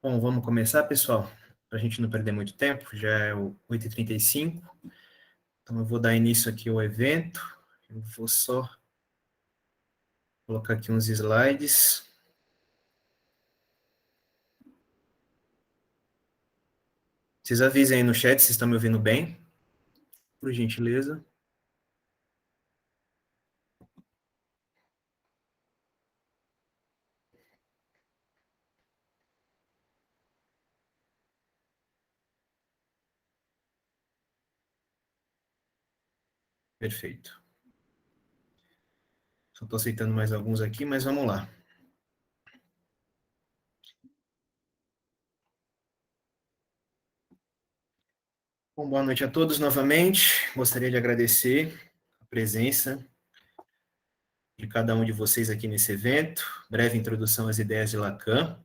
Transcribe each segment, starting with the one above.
Bom, vamos começar, pessoal, para a gente não perder muito tempo, já é o 8h35, então eu vou dar início aqui ao evento, eu vou só colocar aqui uns slides. Vocês avisem aí no chat se estão me ouvindo bem, por gentileza. Perfeito. Só estou aceitando mais alguns aqui, mas vamos lá. Bom, boa noite a todos novamente. Gostaria de agradecer a presença de cada um de vocês aqui nesse evento. Breve introdução às ideias de Lacan.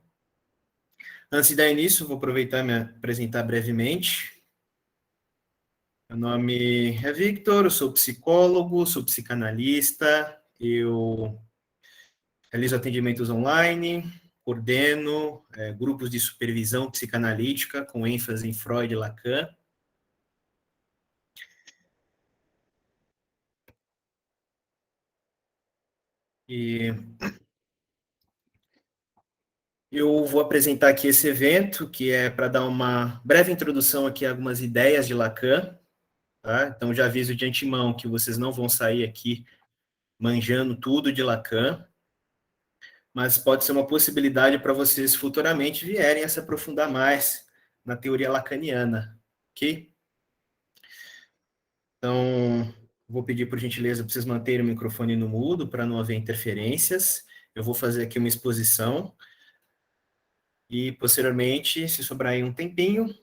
Antes de dar início, vou aproveitar e me apresentar brevemente. Meu nome é Victor, eu sou psicólogo, sou psicanalista, eu realizo atendimentos online, coordeno grupos de supervisão psicanalítica com ênfase em Freud e Lacan. E eu vou apresentar aqui esse evento, que é para dar uma breve introdução aqui a algumas ideias de Lacan, tá? Então já aviso de antemão que vocês não vão sair aqui manjando tudo de Lacan, mas pode ser uma possibilidade para vocês futuramente vierem a se aprofundar mais na teoria lacaniana, ok? Então, vou pedir por gentileza para vocês manterem o microfone no mudo para não haver interferências. Eu vou fazer aqui uma exposição e, posteriormente, se sobrar aí um tempinho,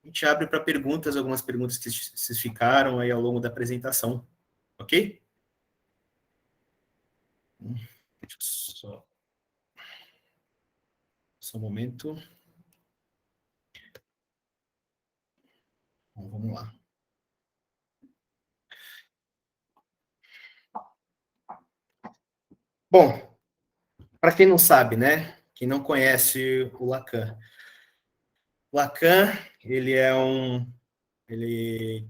a gente abre para perguntas, algumas perguntas que vocês ficaram aí ao longo da apresentação, ok? Deixa eu só um momento. Bom, vamos lá. Bom, para quem não sabe, né? Quem não conhece o Lacan. Lacan, ele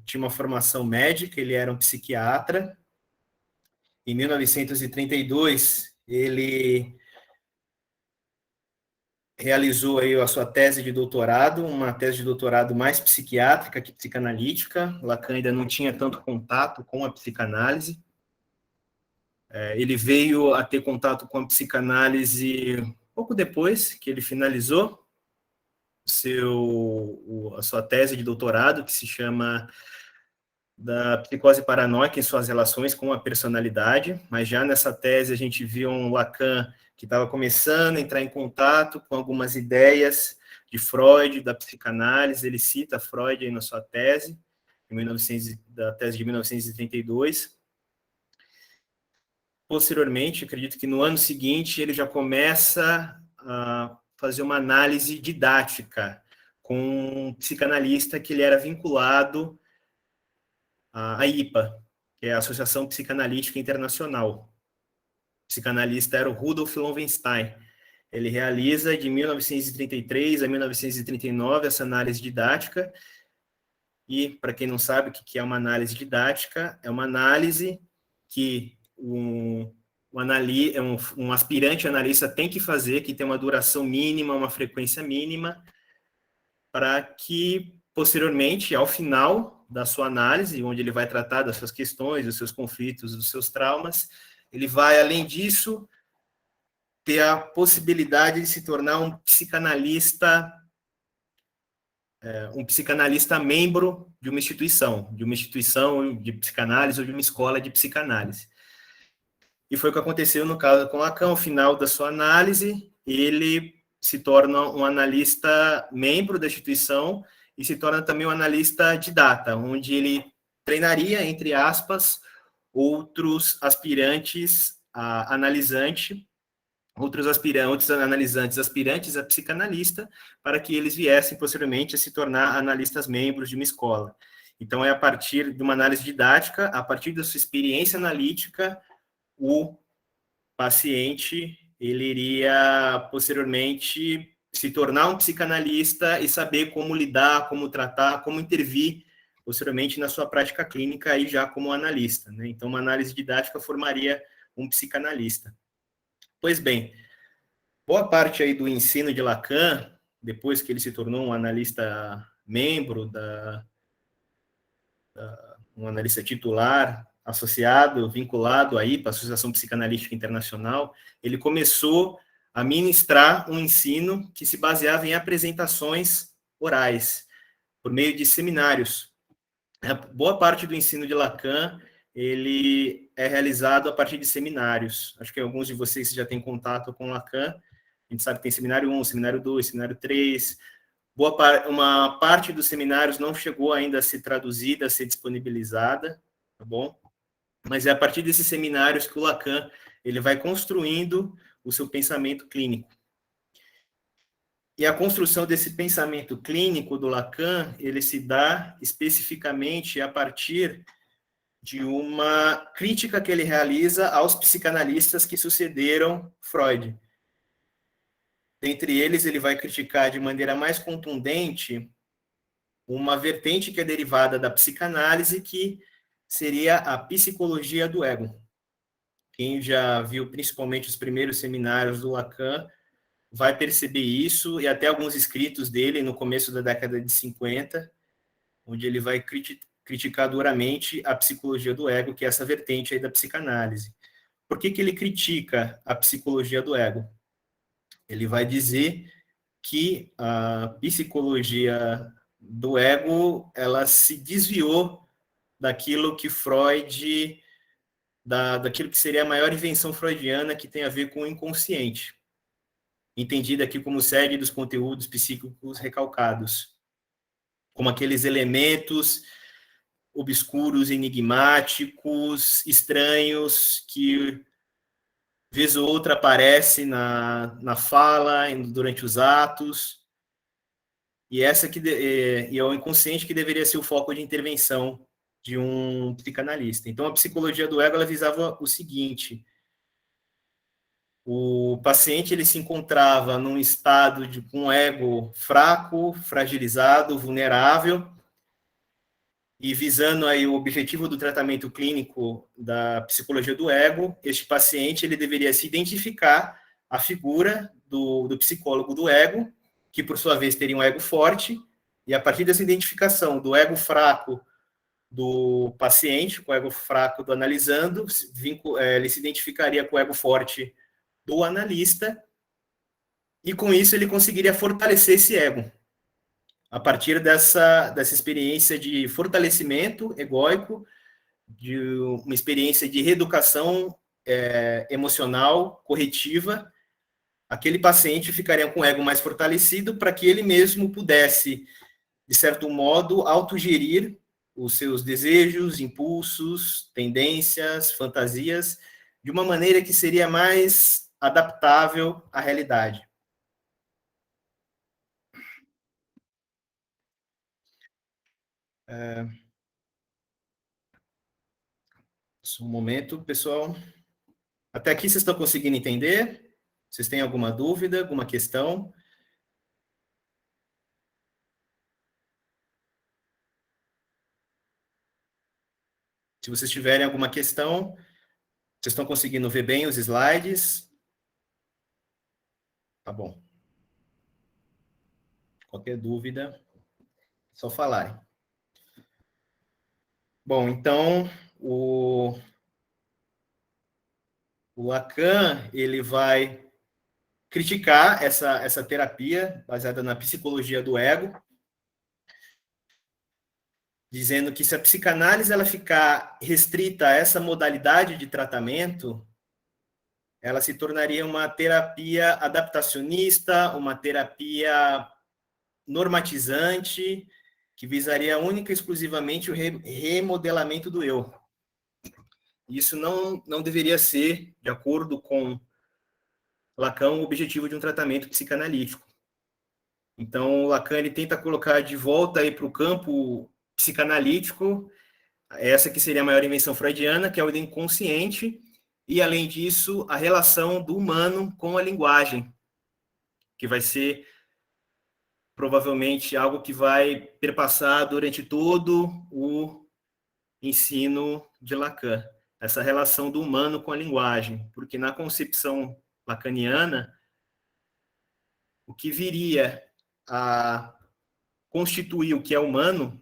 tinha uma formação médica, ele era um psiquiatra. Em 1932, ele realizou aí a sua tese de doutorado, uma tese de doutorado mais psiquiátrica que psicanalítica. Lacan ainda não tinha tanto contato com a psicanálise. Ele veio a ter contato com a psicanálise pouco depois que ele finalizou a sua tese de doutorado, que se chama da psicose paranoica em suas relações com a personalidade, mas já nessa tese a gente viu um Lacan que estava começando a entrar em contato com algumas ideias de Freud, da psicanálise. Ele cita Freud aí na sua tese, da tese de 1932. Posteriormente, acredito que no ano seguinte, ele já começa a fazer uma análise didática com um psicanalista que ele era vinculado à IPA, que é a Associação Psicanalítica Internacional. O psicanalista era o Rudolf Loewenstein. Ele realiza de 1933 a 1939 essa análise didática. E, para quem não sabe o que é uma análise didática, é uma análise que um aspirante analista tem que fazer, que tem uma duração mínima, uma frequência mínima, para que, posteriormente, ao final da sua análise, onde ele vai tratar das suas questões, dos seus conflitos, dos seus traumas, ele vai, além disso, ter a possibilidade de se tornar um psicanalista membro de uma instituição de psicanálise ou de uma escola de psicanálise. E foi o que aconteceu no caso com Lacan. Ao final da sua análise, ele se torna um analista membro da instituição e se torna também um analista didata, onde ele treinaria, entre aspas, outros aspirantes a analisante, outros analisantes aspirantes a psicanalista, para que eles viessem posteriormente a se tornar analistas membros de uma escola. Então, é a partir de uma análise didática, a partir da sua experiência analítica, o paciente ele iria posteriormente se tornar um psicanalista e saber como lidar, como tratar, como intervir posteriormente na sua prática clínica aí já como analista, né? Então, uma análise didática formaria um psicanalista. Pois bem, boa parte aí do ensino de Lacan, depois que ele se tornou um analista membro um analista titular, associado, vinculado aí para a Associação Psicanalítica Internacional, ele começou a ministrar um ensino que se baseava em apresentações orais, por meio de seminários. Boa parte do ensino de Lacan, ele é realizado a partir de seminários. Acho que alguns de vocês já têm contato com Lacan. A gente sabe que tem seminário 1, seminário 2, seminário 3. Uma parte dos seminários não chegou ainda a ser traduzida, a ser disponibilizada, tá bom? Mas é a partir desses seminários que o Lacan ele vai construindo o seu pensamento clínico. E a construção desse pensamento clínico do Lacan, ele se dá especificamente a partir de uma crítica que ele realiza aos psicanalistas que sucederam Freud. Dentre eles, ele vai criticar de maneira mais contundente uma vertente que é derivada da psicanálise, que seria a psicologia do ego. Quem já viu principalmente os primeiros seminários do Lacan vai perceber isso, e até alguns escritos dele no começo da década de 50, onde ele vai criticar duramente a psicologia do ego, que é essa vertente aí da psicanálise. Por que ele critica a psicologia do ego? Ele vai dizer que a psicologia do ego, ela se desviou daquilo que Freud, daquilo que seria a maior invenção freudiana, que tem a ver com o inconsciente, entendida aqui como sede dos conteúdos psíquicos recalcados, como aqueles elementos obscuros, enigmáticos, estranhos, que vez ou outra aparece na fala, durante os atos, e e é o inconsciente que deveria ser o foco de intervenção de um psicanalista. Então, a psicologia do ego, ela visava o seguinte: o paciente ele se encontrava num estado de um ego fraco, fragilizado, vulnerável, e visando aí o objetivo do tratamento clínico da psicologia do ego, este paciente ele deveria se identificar a figura do psicólogo do ego, que por sua vez teria um ego forte, e a partir dessa identificação do ego fraco do paciente, com o ego fraco do analisando, ele se identificaria com o ego forte do analista, e com isso ele conseguiria fortalecer esse ego, a partir dessa experiência de fortalecimento egóico, de uma experiência de reeducação emocional corretiva. Aquele paciente ficaria com o ego mais fortalecido para que ele mesmo pudesse, de certo modo, autogerir os seus desejos, impulsos, tendências, fantasias, de uma maneira que seria mais adaptável à realidade. Só um momento, pessoal. Até aqui vocês estão conseguindo entender? Vocês têm alguma dúvida, alguma questão? Se vocês tiverem alguma questão, vocês estão conseguindo ver bem os slides? Tá bom. Qualquer dúvida, só falarem. Bom, então, o Lacan, ele vai criticar essa terapia baseada na psicologia do ego, dizendo que se a psicanálise ela ficar restrita a essa modalidade de tratamento, ela se tornaria uma terapia adaptacionista, uma terapia normatizante, que visaria única e exclusivamente o remodelamento do eu. Isso não deveria ser, de acordo com Lacan, o objetivo de um tratamento psicanalítico. Então, Lacan ele tenta colocar de volta para o campo psicanalítico essa que seria a maior invenção freudiana, que é o inconsciente, e, além disso, a relação do humano com a linguagem, que vai ser provavelmente algo que vai perpassar durante todo o ensino de Lacan, essa relação do humano com a linguagem, porque na concepção lacaniana, o que viria a constituir o que é humano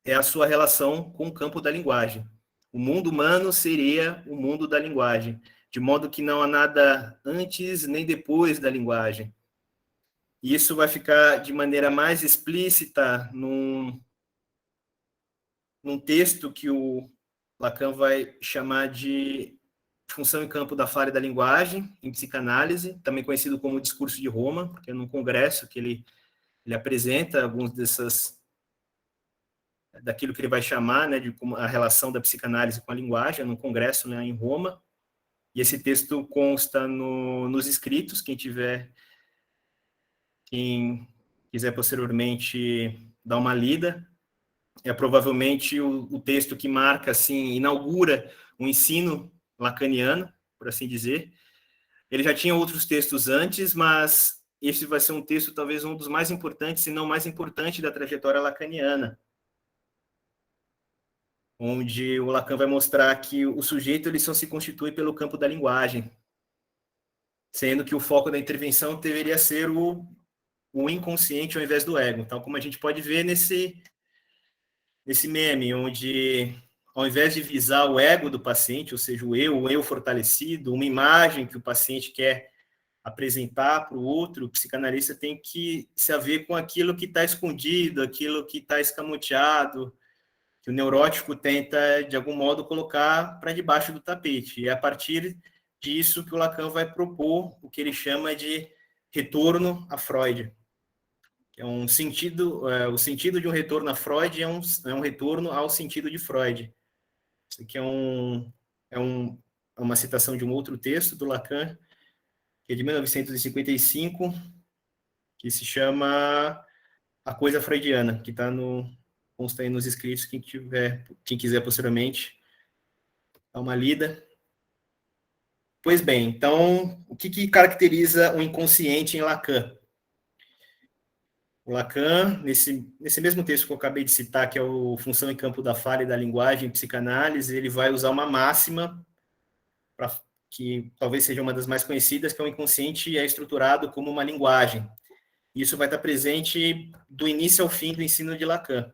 é a sua relação com o campo da linguagem. O mundo humano seria o mundo da linguagem, de modo que não há nada antes nem depois da linguagem. E isso vai ficar de maneira mais explícita num texto que o Lacan vai chamar de Função e Campo da Fala e da Linguagem, em psicanálise, também conhecido como Discurso de Roma, porque é num congresso que ele apresenta alguns daquilo que ele vai chamar, né, de como a relação da psicanálise com a linguagem, num congresso, né, em Roma. E esse texto consta nos escritos, quem quiser posteriormente dar uma lida. É provavelmente o texto que marca, assim, inaugura o ensino lacaniano, por assim dizer. Ele já tinha outros textos antes, mas esse vai ser um texto talvez um dos mais importantes, se não mais importante, da trajetória lacaniana, onde o Lacan vai mostrar que o sujeito ele só se constitui pelo campo da linguagem, sendo que o foco da intervenção deveria ser o inconsciente ao invés do ego. Então, como a gente pode ver nesse meme, onde ao invés de visar o ego do paciente, ou seja, o eu fortalecido, uma imagem que o paciente quer apresentar para o outro, o psicanalista tem que se haver com aquilo que está escondido, aquilo que está escamoteado, que o neurótico tenta, de algum modo, colocar para debaixo do tapete. E é a partir disso que o Lacan vai propor o que ele chama de retorno a Freud. É um sentido, o sentido de um retorno a Freud é um retorno ao sentido de Freud. Isso aqui é uma citação de um outro texto do Lacan, que é de 1955, que se chama A Coisa Freudiana, que consta aí nos escritos, quem quiser posteriormente dar uma lida. Pois bem, então, o que caracteriza o inconsciente em Lacan? O Lacan, nesse mesmo texto que eu acabei de citar, que é o Função e Campo da Fala e da Linguagem, psicanálise, ele vai usar uma máxima, que talvez seja uma das mais conhecidas, que é o inconsciente é estruturado como uma linguagem. Isso vai estar presente do início ao fim do ensino de Lacan.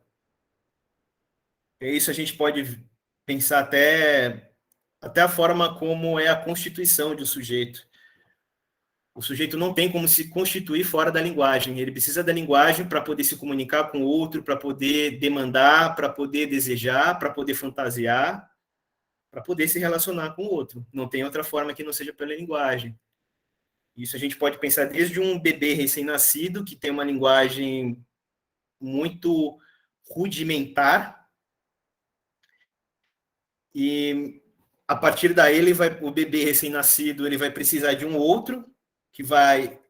Isso a gente pode pensar até a forma como é a constituição de um sujeito. O sujeito não tem como se constituir fora da linguagem. Ele precisa da linguagem para poder se comunicar com o outro, para poder demandar, para poder desejar, para poder fantasiar, para poder se relacionar com o outro. Não tem outra forma que não seja pela linguagem. Isso a gente pode pensar desde um bebê recém-nascido, que tem uma linguagem muito rudimentar, e a partir daí o bebê recém-nascido ele vai precisar de um outro, que vai,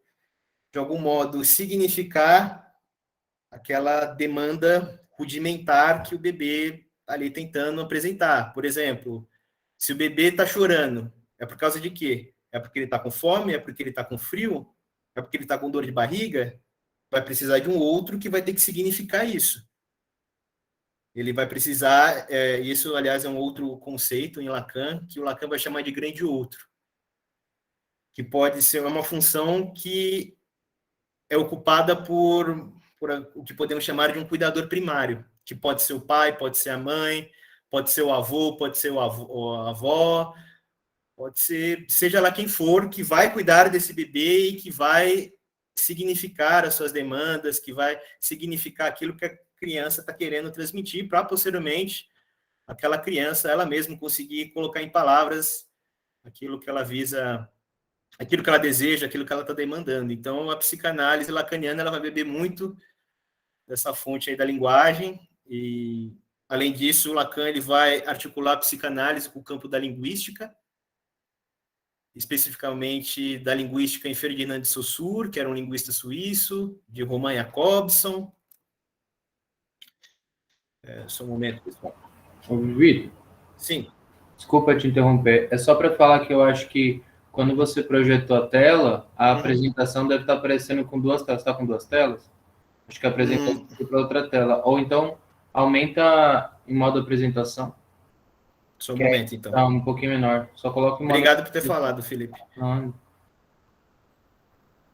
de algum modo, significar aquela demanda rudimentar que o bebê está ali tentando apresentar. Por exemplo, se o bebê está chorando, é por causa de quê? É porque ele está com fome? É porque ele está com frio? É porque ele está com dor de barriga? Vai precisar de um outro que vai ter que significar isso. Ele vai precisar, isso, aliás, é um outro conceito em Lacan, que o Lacan vai chamar de grande outro, que pode ser uma função que é ocupada por o que podemos chamar de um cuidador primário, que pode ser o pai, pode ser a mãe, pode ser o avô, pode ser a avó, pode ser, seja lá quem for, que vai cuidar desse bebê e que vai significar as suas demandas, que vai significar aquilo que a criança está querendo transmitir, para posteriormente aquela criança, ela mesma, conseguir colocar em palavras aquilo que ela visa, aquilo que ela deseja, aquilo que ela está demandando. Então, a psicanálise lacaniana ela vai beber muito dessa fonte aí da linguagem, e, além disso, o Lacan ele vai articular a psicanálise com o campo da linguística, especificamente da linguística em Ferdinand de Saussure, que era um linguista suíço, de Romain Jacobson. Só um momento, pessoal. Vitor? Sim. Desculpa te interromper. É só para falar que eu acho que quando você projetou a tela, a apresentação deve estar aparecendo com duas telas. Está com duas telas? Acho que apresentou para outra tela. Ou então, aumenta em modo apresentação. Só um Que momento, é, então. tá um pouquinho menor. Só coloca em modo... Obrigado por ter falado, Felipe. Ah,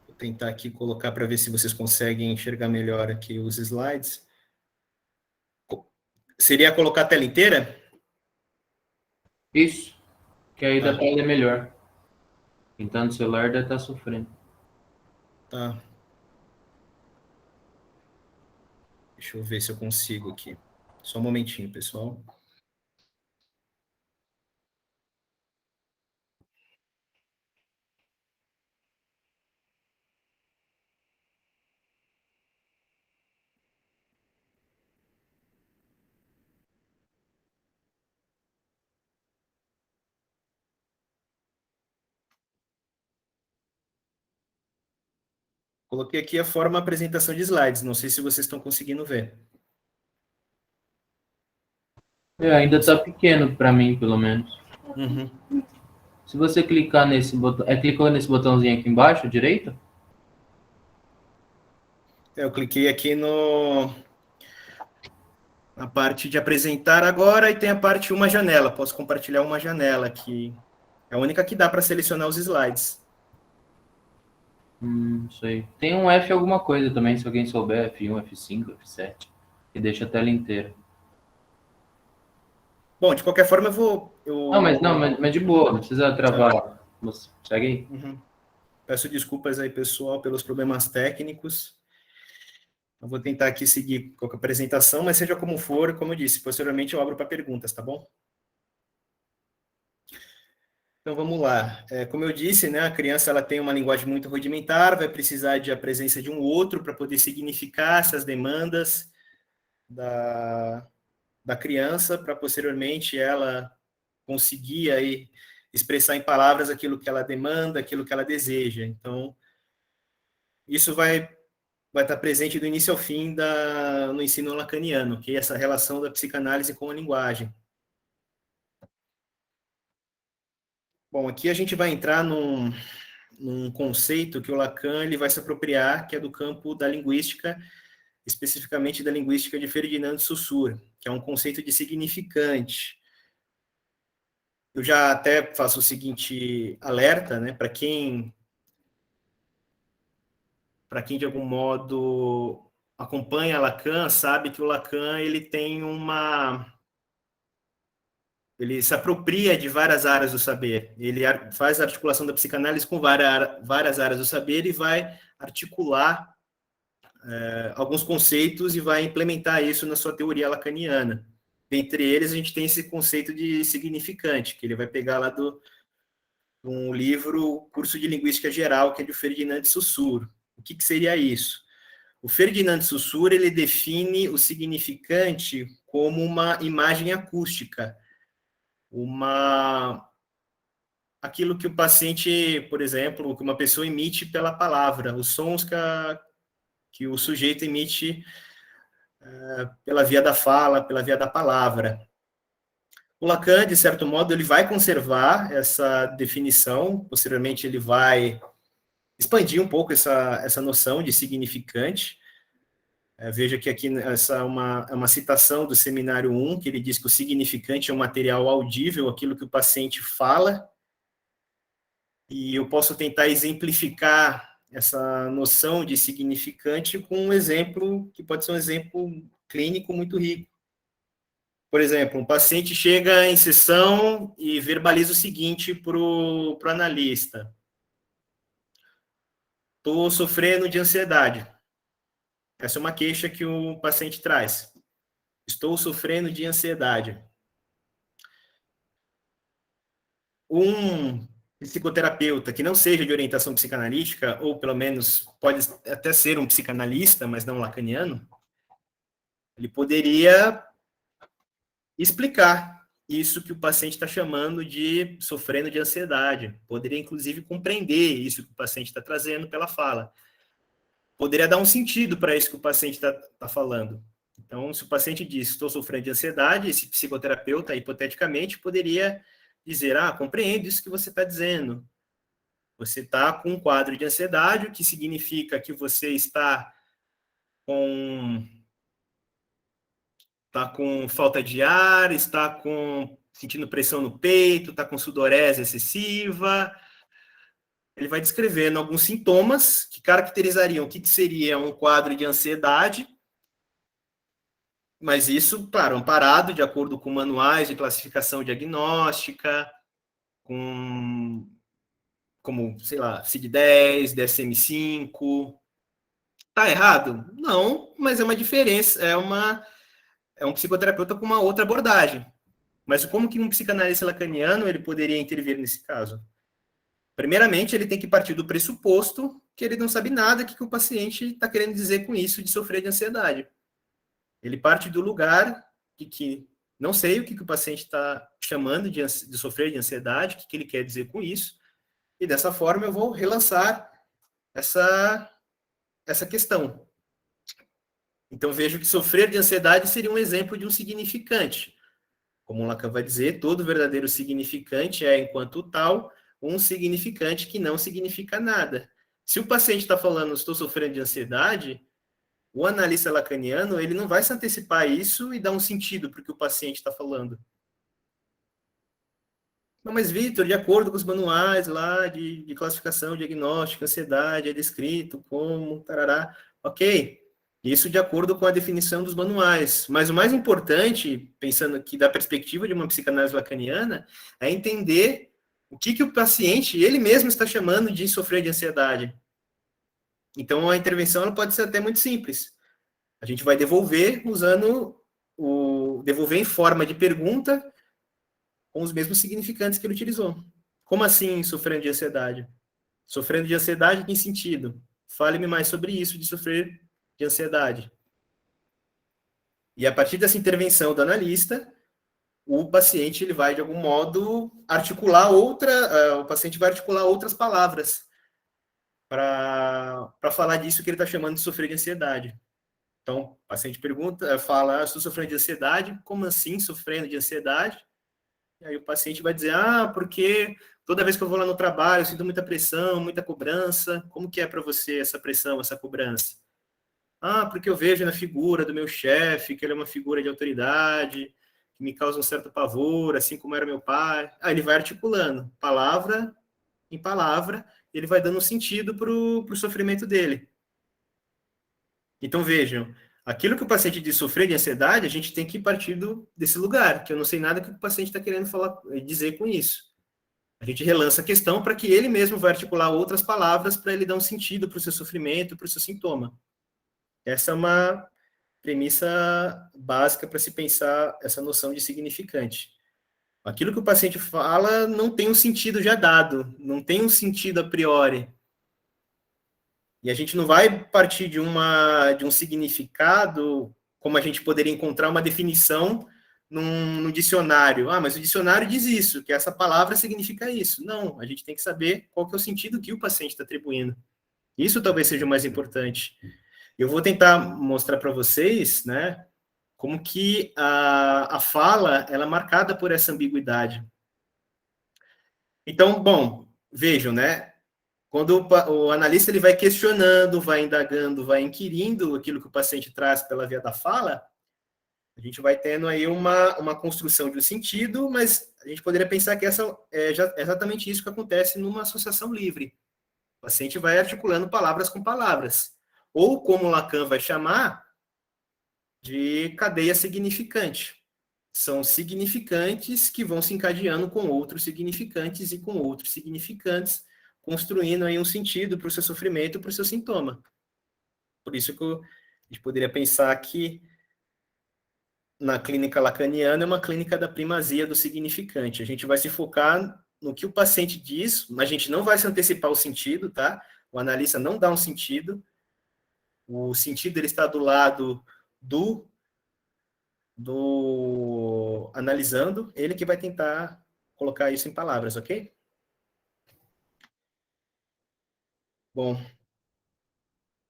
Vou tentar aqui colocar para ver se vocês conseguem enxergar melhor aqui os slides. Seria colocar a tela inteira? isso. Que aí Tá. dá para ler melhor. Então, no celular deve estar sofrendo. Tá. Deixa eu ver se eu consigo aqui. Só um momentinho, pessoal. Coloquei aqui a forma apresentação de slides. Não sei se vocês estão conseguindo ver. Ainda está pequeno para mim, pelo menos. Uhum. Se você clicar nesse botão... clicou nesse botãozinho aqui embaixo, direito? Eu cliquei aqui na parte de apresentar agora e tem a parte uma janela. Posso compartilhar uma janela aqui. É a única que dá para selecionar os slides. Não sei. Tem um F alguma coisa também, se alguém souber, F1, F5, F7, que deixa a tela inteira. Bom, de qualquer forma, Mas de boa, não precisa travar. Você segue aí. Uhum. Peço desculpas aí, pessoal, pelos problemas técnicos. Eu vou tentar aqui seguir com a apresentação, mas seja como for, como eu disse, posteriormente eu abro para perguntas, tá bom? Então vamos lá. Como eu disse, né, a criança ela tem uma linguagem muito rudimentar, vai precisar de a presença de um outro para poder significar essas demandas da criança, para posteriormente ela conseguir aí expressar em palavras aquilo que ela demanda, aquilo que ela deseja. Então, isso vai estar presente do início ao fim no ensino lacaniano, que é essa relação da psicanálise com a linguagem. Bom, aqui a gente vai entrar num conceito que o Lacan ele vai se apropriar, que é do campo da linguística, especificamente da linguística de Ferdinand de Saussure, que é um conceito de significante. Eu já até faço o seguinte alerta, né, para quem de algum modo acompanha Lacan, sabe que o Lacan ele se apropria de várias áreas do saber. Ele faz a articulação da psicanálise com várias áreas do saber e vai articular alguns conceitos e vai implementar isso na sua teoria lacaniana. Dentre eles, a gente tem esse conceito de significante, que ele vai pegar lá um livro, Curso de Linguística Geral, que é de Ferdinand de Saussure. O que seria isso? O Ferdinand de Saussure ele define o significante como uma imagem acústica, aquilo que o paciente, por exemplo, que uma pessoa emite pela palavra, os sons que o sujeito emite pela via da fala, pela via da palavra. O Lacan, de certo modo, ele vai conservar essa definição, posteriormente ele vai expandir um pouco essa noção de significante. Veja que aqui essa é uma citação do Seminário 1, que ele diz que o significante é um material audível, aquilo que o paciente fala, e eu posso tentar exemplificar essa noção de significante com um exemplo que pode ser um exemplo clínico muito rico. Por exemplo, um paciente chega em sessão e verbaliza o seguinte para o analista: estou sofrendo de ansiedade. Essa é uma queixa que o paciente traz. Estou sofrendo de ansiedade. Um psicoterapeuta que não seja de orientação psicanalítica, ou pelo menos pode até ser um psicanalista, mas não lacaniano, ele poderia explicar isso que o paciente está chamando de sofrendo de ansiedade. Poderia, inclusive, compreender isso que o paciente está trazendo pela fala. Poderia dar um sentido para isso que o paciente está falando. Então, se o paciente diz, estou sofrendo de ansiedade, esse psicoterapeuta, hipoteticamente, poderia dizer, compreendo isso que você está dizendo. Você está com um quadro de ansiedade, o que significa que você está com falta de ar, está sentindo pressão no peito, está com sudorese excessiva. Ele vai descrevendo alguns sintomas que caracterizariam o que seria um quadro de ansiedade, mas isso, claro, amparado de acordo com manuais de classificação diagnóstica, como, sei lá, CID-10, DSM-5. Tá errado? Não, mas é uma diferença, é um psicoterapeuta com uma outra abordagem. Mas como que um psicanalista lacaniano ele poderia intervir nesse caso? Primeiramente, ele tem que partir do pressuposto que ele não sabe nada que o paciente está querendo dizer com isso de sofrer de ansiedade. Ele parte do lugar que não sei o que o paciente está chamando de sofrer de ansiedade, o que ele quer dizer com isso, e dessa forma eu vou relançar essa questão. Então, vejo que sofrer de ansiedade seria um exemplo de um significante. Como o Lacan vai dizer, todo verdadeiro significante é, enquanto tal, um significante que não significa nada. Se o paciente está falando, estou sofrendo de ansiedade, o analista lacaniano ele não vai se antecipar a isso e dar um sentido para o que o paciente está falando. Não, mas, Vitor, de acordo com os manuais lá de classificação diagnóstica, ansiedade, é descrito como, tarará, ok, isso de acordo com a definição dos manuais. Mas o mais importante, pensando aqui da perspectiva de uma psicanálise lacaniana, é entender o que o paciente, ele mesmo está chamando de sofrer de ansiedade. Então, a intervenção ela pode ser até muito simples. A gente vai devolver devolver em forma de pergunta com os mesmos significantes que ele utilizou. Como assim sofrendo de ansiedade? Sofrendo de ansiedade em que sentido? Fale-me mais sobre isso de sofrer de ansiedade. E a partir dessa intervenção do analista, o paciente ele vai, de algum modo, o paciente vai articular outras palavras para falar disso que ele está chamando de sofrer de ansiedade. Então, o paciente fala, estou sofrendo de ansiedade, como assim sofrendo de ansiedade? E aí o paciente vai dizer, porque toda vez que eu vou lá no trabalho, eu sinto muita pressão, muita cobrança. Como que é para você essa pressão, essa cobrança? Porque eu vejo na figura do meu chefe, que ele é uma figura de autoridade, que me causa um certo pavor, assim como era meu pai. Ele vai articulando, palavra em palavra, ele vai dando um sentido para o sofrimento dele. Então, vejam, aquilo que o paciente diz sofrer de ansiedade, a gente tem que partir desse lugar, que eu não sei nada que o paciente está querendo dizer com isso. A gente relança a questão para que ele mesmo vai articular outras palavras para ele dar um sentido para o seu sofrimento, para o seu sintoma. Essa é uma premissa básica para se pensar essa noção de significante. Aquilo que o paciente fala não tem um sentido já dado, não tem um sentido a priori. E a gente não vai partir de um significado, como a gente poderia encontrar uma definição no dicionário. Mas o dicionário diz isso, que essa palavra significa isso. Não, a gente tem que saber qual que é o sentido que o paciente está atribuindo. Isso talvez seja o mais importante. Eu vou tentar mostrar para vocês, né, como que a fala ela é marcada por essa ambiguidade. Então, bom, vejam, né? Quando o analista ele vai questionando, vai indagando, vai inquirindo aquilo que o paciente traz pela via da fala, a gente vai tendo aí uma construção de um sentido, mas a gente poderia pensar que essa é exatamente isso que acontece numa associação livre. O paciente vai articulando palavras com palavras. Ou, como Lacan vai chamar, de cadeia significante. São significantes que vão se encadeando com outros significantes e com outros significantes, construindo aí um sentido para o seu sofrimento, para o seu sintoma. Por isso que a gente poderia pensar que na clínica lacaniana é uma clínica da primazia do significante. A gente vai se focar no que o paciente diz, mas a gente não vai se antecipar o sentido, tá? O analista não dá um sentido. O sentido ele está do lado do analisando, ele que vai tentar colocar isso em palavras, ok? Bom,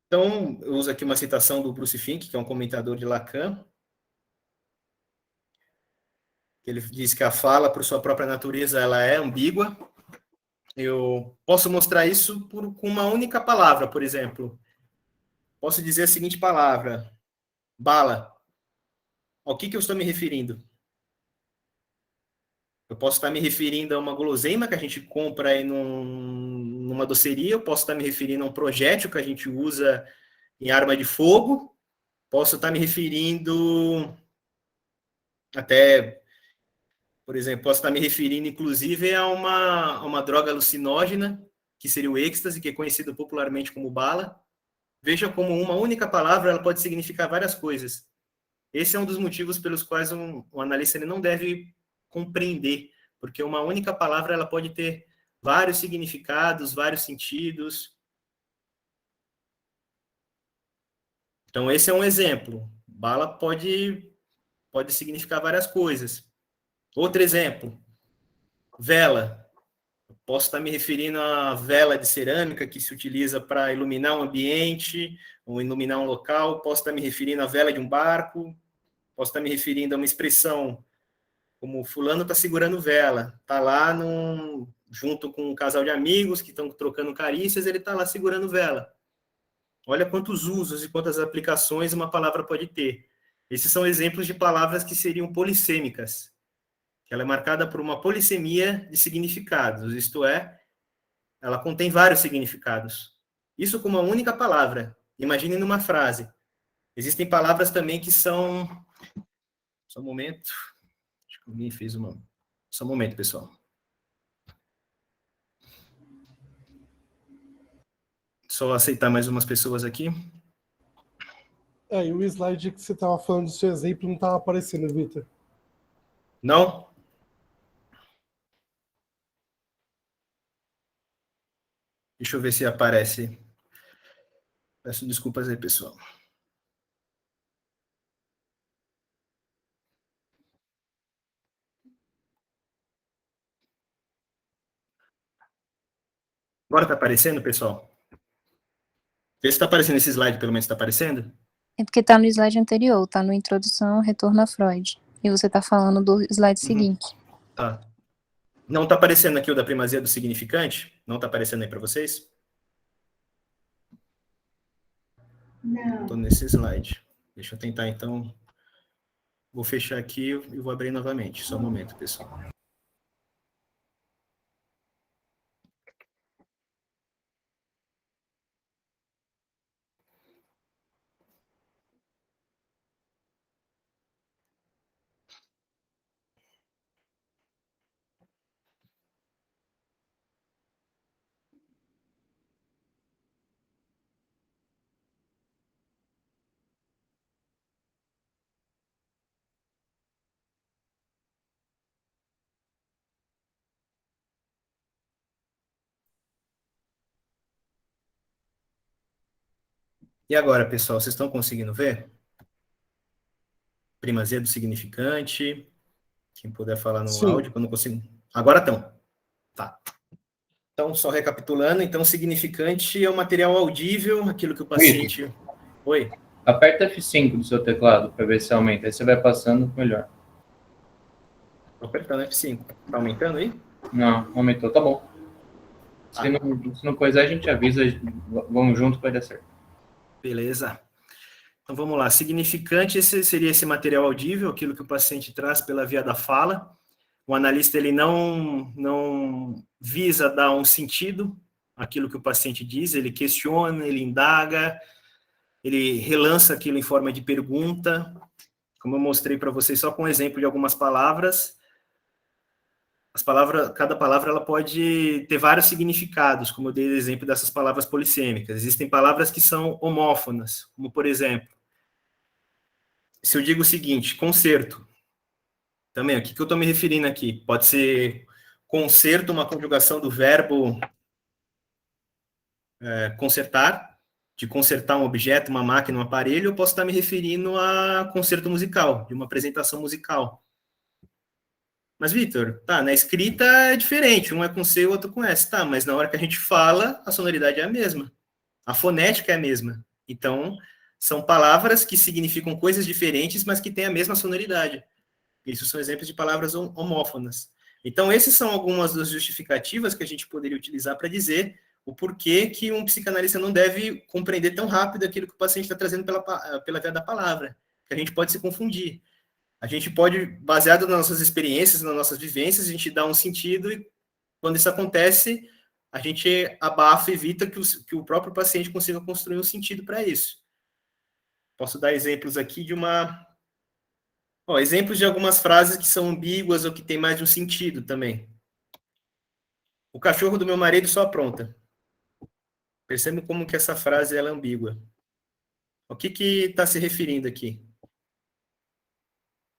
então eu uso aqui uma citação do Bruce Fink, que é um comentador de Lacan. Ele diz que a fala, por sua própria natureza, ela é ambígua. Eu posso mostrar isso com uma única palavra, por exemplo. posso dizer a seguinte palavra, bala. Ao que eu estou me referindo? Eu posso estar me referindo a uma guloseima que a gente compra aí numa doceria, eu posso estar me referindo a um projétil que a gente usa em arma de fogo, posso estar me referindo até, por exemplo, posso estar me referindo, inclusive, a uma droga alucinógena, que seria o êxtase, que é conhecido popularmente como bala. Veja como uma única palavra ela pode significar várias coisas. Esse é um dos motivos pelos quais um analista ele não deve compreender, porque uma única palavra ela pode ter vários significados, vários sentidos. Então, esse é um exemplo. Bala pode significar várias coisas. Outro exemplo, vela. Posso estar me referindo à vela de cerâmica que se utiliza para iluminar um ambiente ou iluminar um local. Posso estar me referindo à vela de um barco. Posso estar me referindo a uma expressão como fulano está segurando vela. Está lá junto com um casal de amigos que estão trocando carícias, ele está lá segurando vela. Olha quantos usos e quantas aplicações uma palavra pode ter. Esses são exemplos de palavras que seriam polissêmicas. Ela é marcada por uma polissemia de significados, isto é, ela contém vários significados. Isso com uma única palavra. Imagine numa frase. Existem palavras também que são... Só um momento. Acho que alguém fez uma... Só um momento, pessoal. Só aceitar mais umas pessoas aqui. E o slide que você estava falando do seu exemplo não estava aparecendo, Vitor. Não? Deixa eu ver se aparece. Peço desculpas aí, pessoal. Agora está aparecendo, pessoal? Vê se está aparecendo esse slide, pelo menos está aparecendo? É porque está no slide anterior, está no Introdução, Retorno a Freud. E você está falando do slide seguinte. Tá. Não está aparecendo aqui o da primazia do significante? Não está aparecendo aí para vocês? Não. Estou nesse slide. Deixa eu tentar, então. Vou fechar aqui e vou abrir novamente. Só um momento, pessoal. E agora, pessoal, vocês estão conseguindo ver? Primazia do significante. Quem puder falar no áudio, que eu não consigo. Agora estão. Tá. Então, só recapitulando, então, significante é um material audível, aquilo que o paciente... Oi? Aperta F5 do seu teclado para ver se aumenta. Aí você vai passando melhor. Estou apertando F5. Tá aumentando aí? Não, aumentou. Tá bom. Se não coisar, a gente avisa. Vamos junto que vai dar certo. Beleza. Então, vamos lá. Significante, esse seria esse material audível, aquilo que o paciente traz pela via da fala. O analista, ele não visa dar um sentido àquilo que o paciente diz, ele questiona, ele indaga, ele relança aquilo em forma de pergunta. Como eu mostrei para vocês, só com um exemplo de algumas palavras, cada palavra ela pode ter vários significados, como eu dei o exemplo dessas palavras polissêmicas. Existem palavras que são homófonas, como, por exemplo, se eu digo o seguinte, concerto, também, o que eu estou me referindo aqui? Pode ser concerto, uma conjugação do verbo consertar, de consertar um objeto, uma máquina, um aparelho, eu posso estar me referindo a concerto musical, de uma apresentação musical. Mas, Vitor, tá, na escrita é diferente, um é com C, o outro com S, tá, mas na hora que a gente fala, a sonoridade é a mesma, a fonética é a mesma. Então, são palavras que significam coisas diferentes, mas que têm a mesma sonoridade. Isso são exemplos de palavras homófonas. Então, essas são algumas das justificativas que a gente poderia utilizar para dizer o porquê que um psicanalista não deve compreender tão rápido aquilo que o paciente está trazendo pela via da palavra, que a gente pode se confundir. A gente pode, baseado nas nossas experiências, nas nossas vivências, a gente dá um sentido e, quando isso acontece, a gente abafa e evita que o próprio paciente consiga construir um sentido para isso. Posso dar exemplos aqui de exemplos de algumas frases que são ambíguas ou que tem mais de um sentido também. O cachorro do meu marido só apronta. Percebe como que essa frase ela é ambígua. O que está se referindo aqui?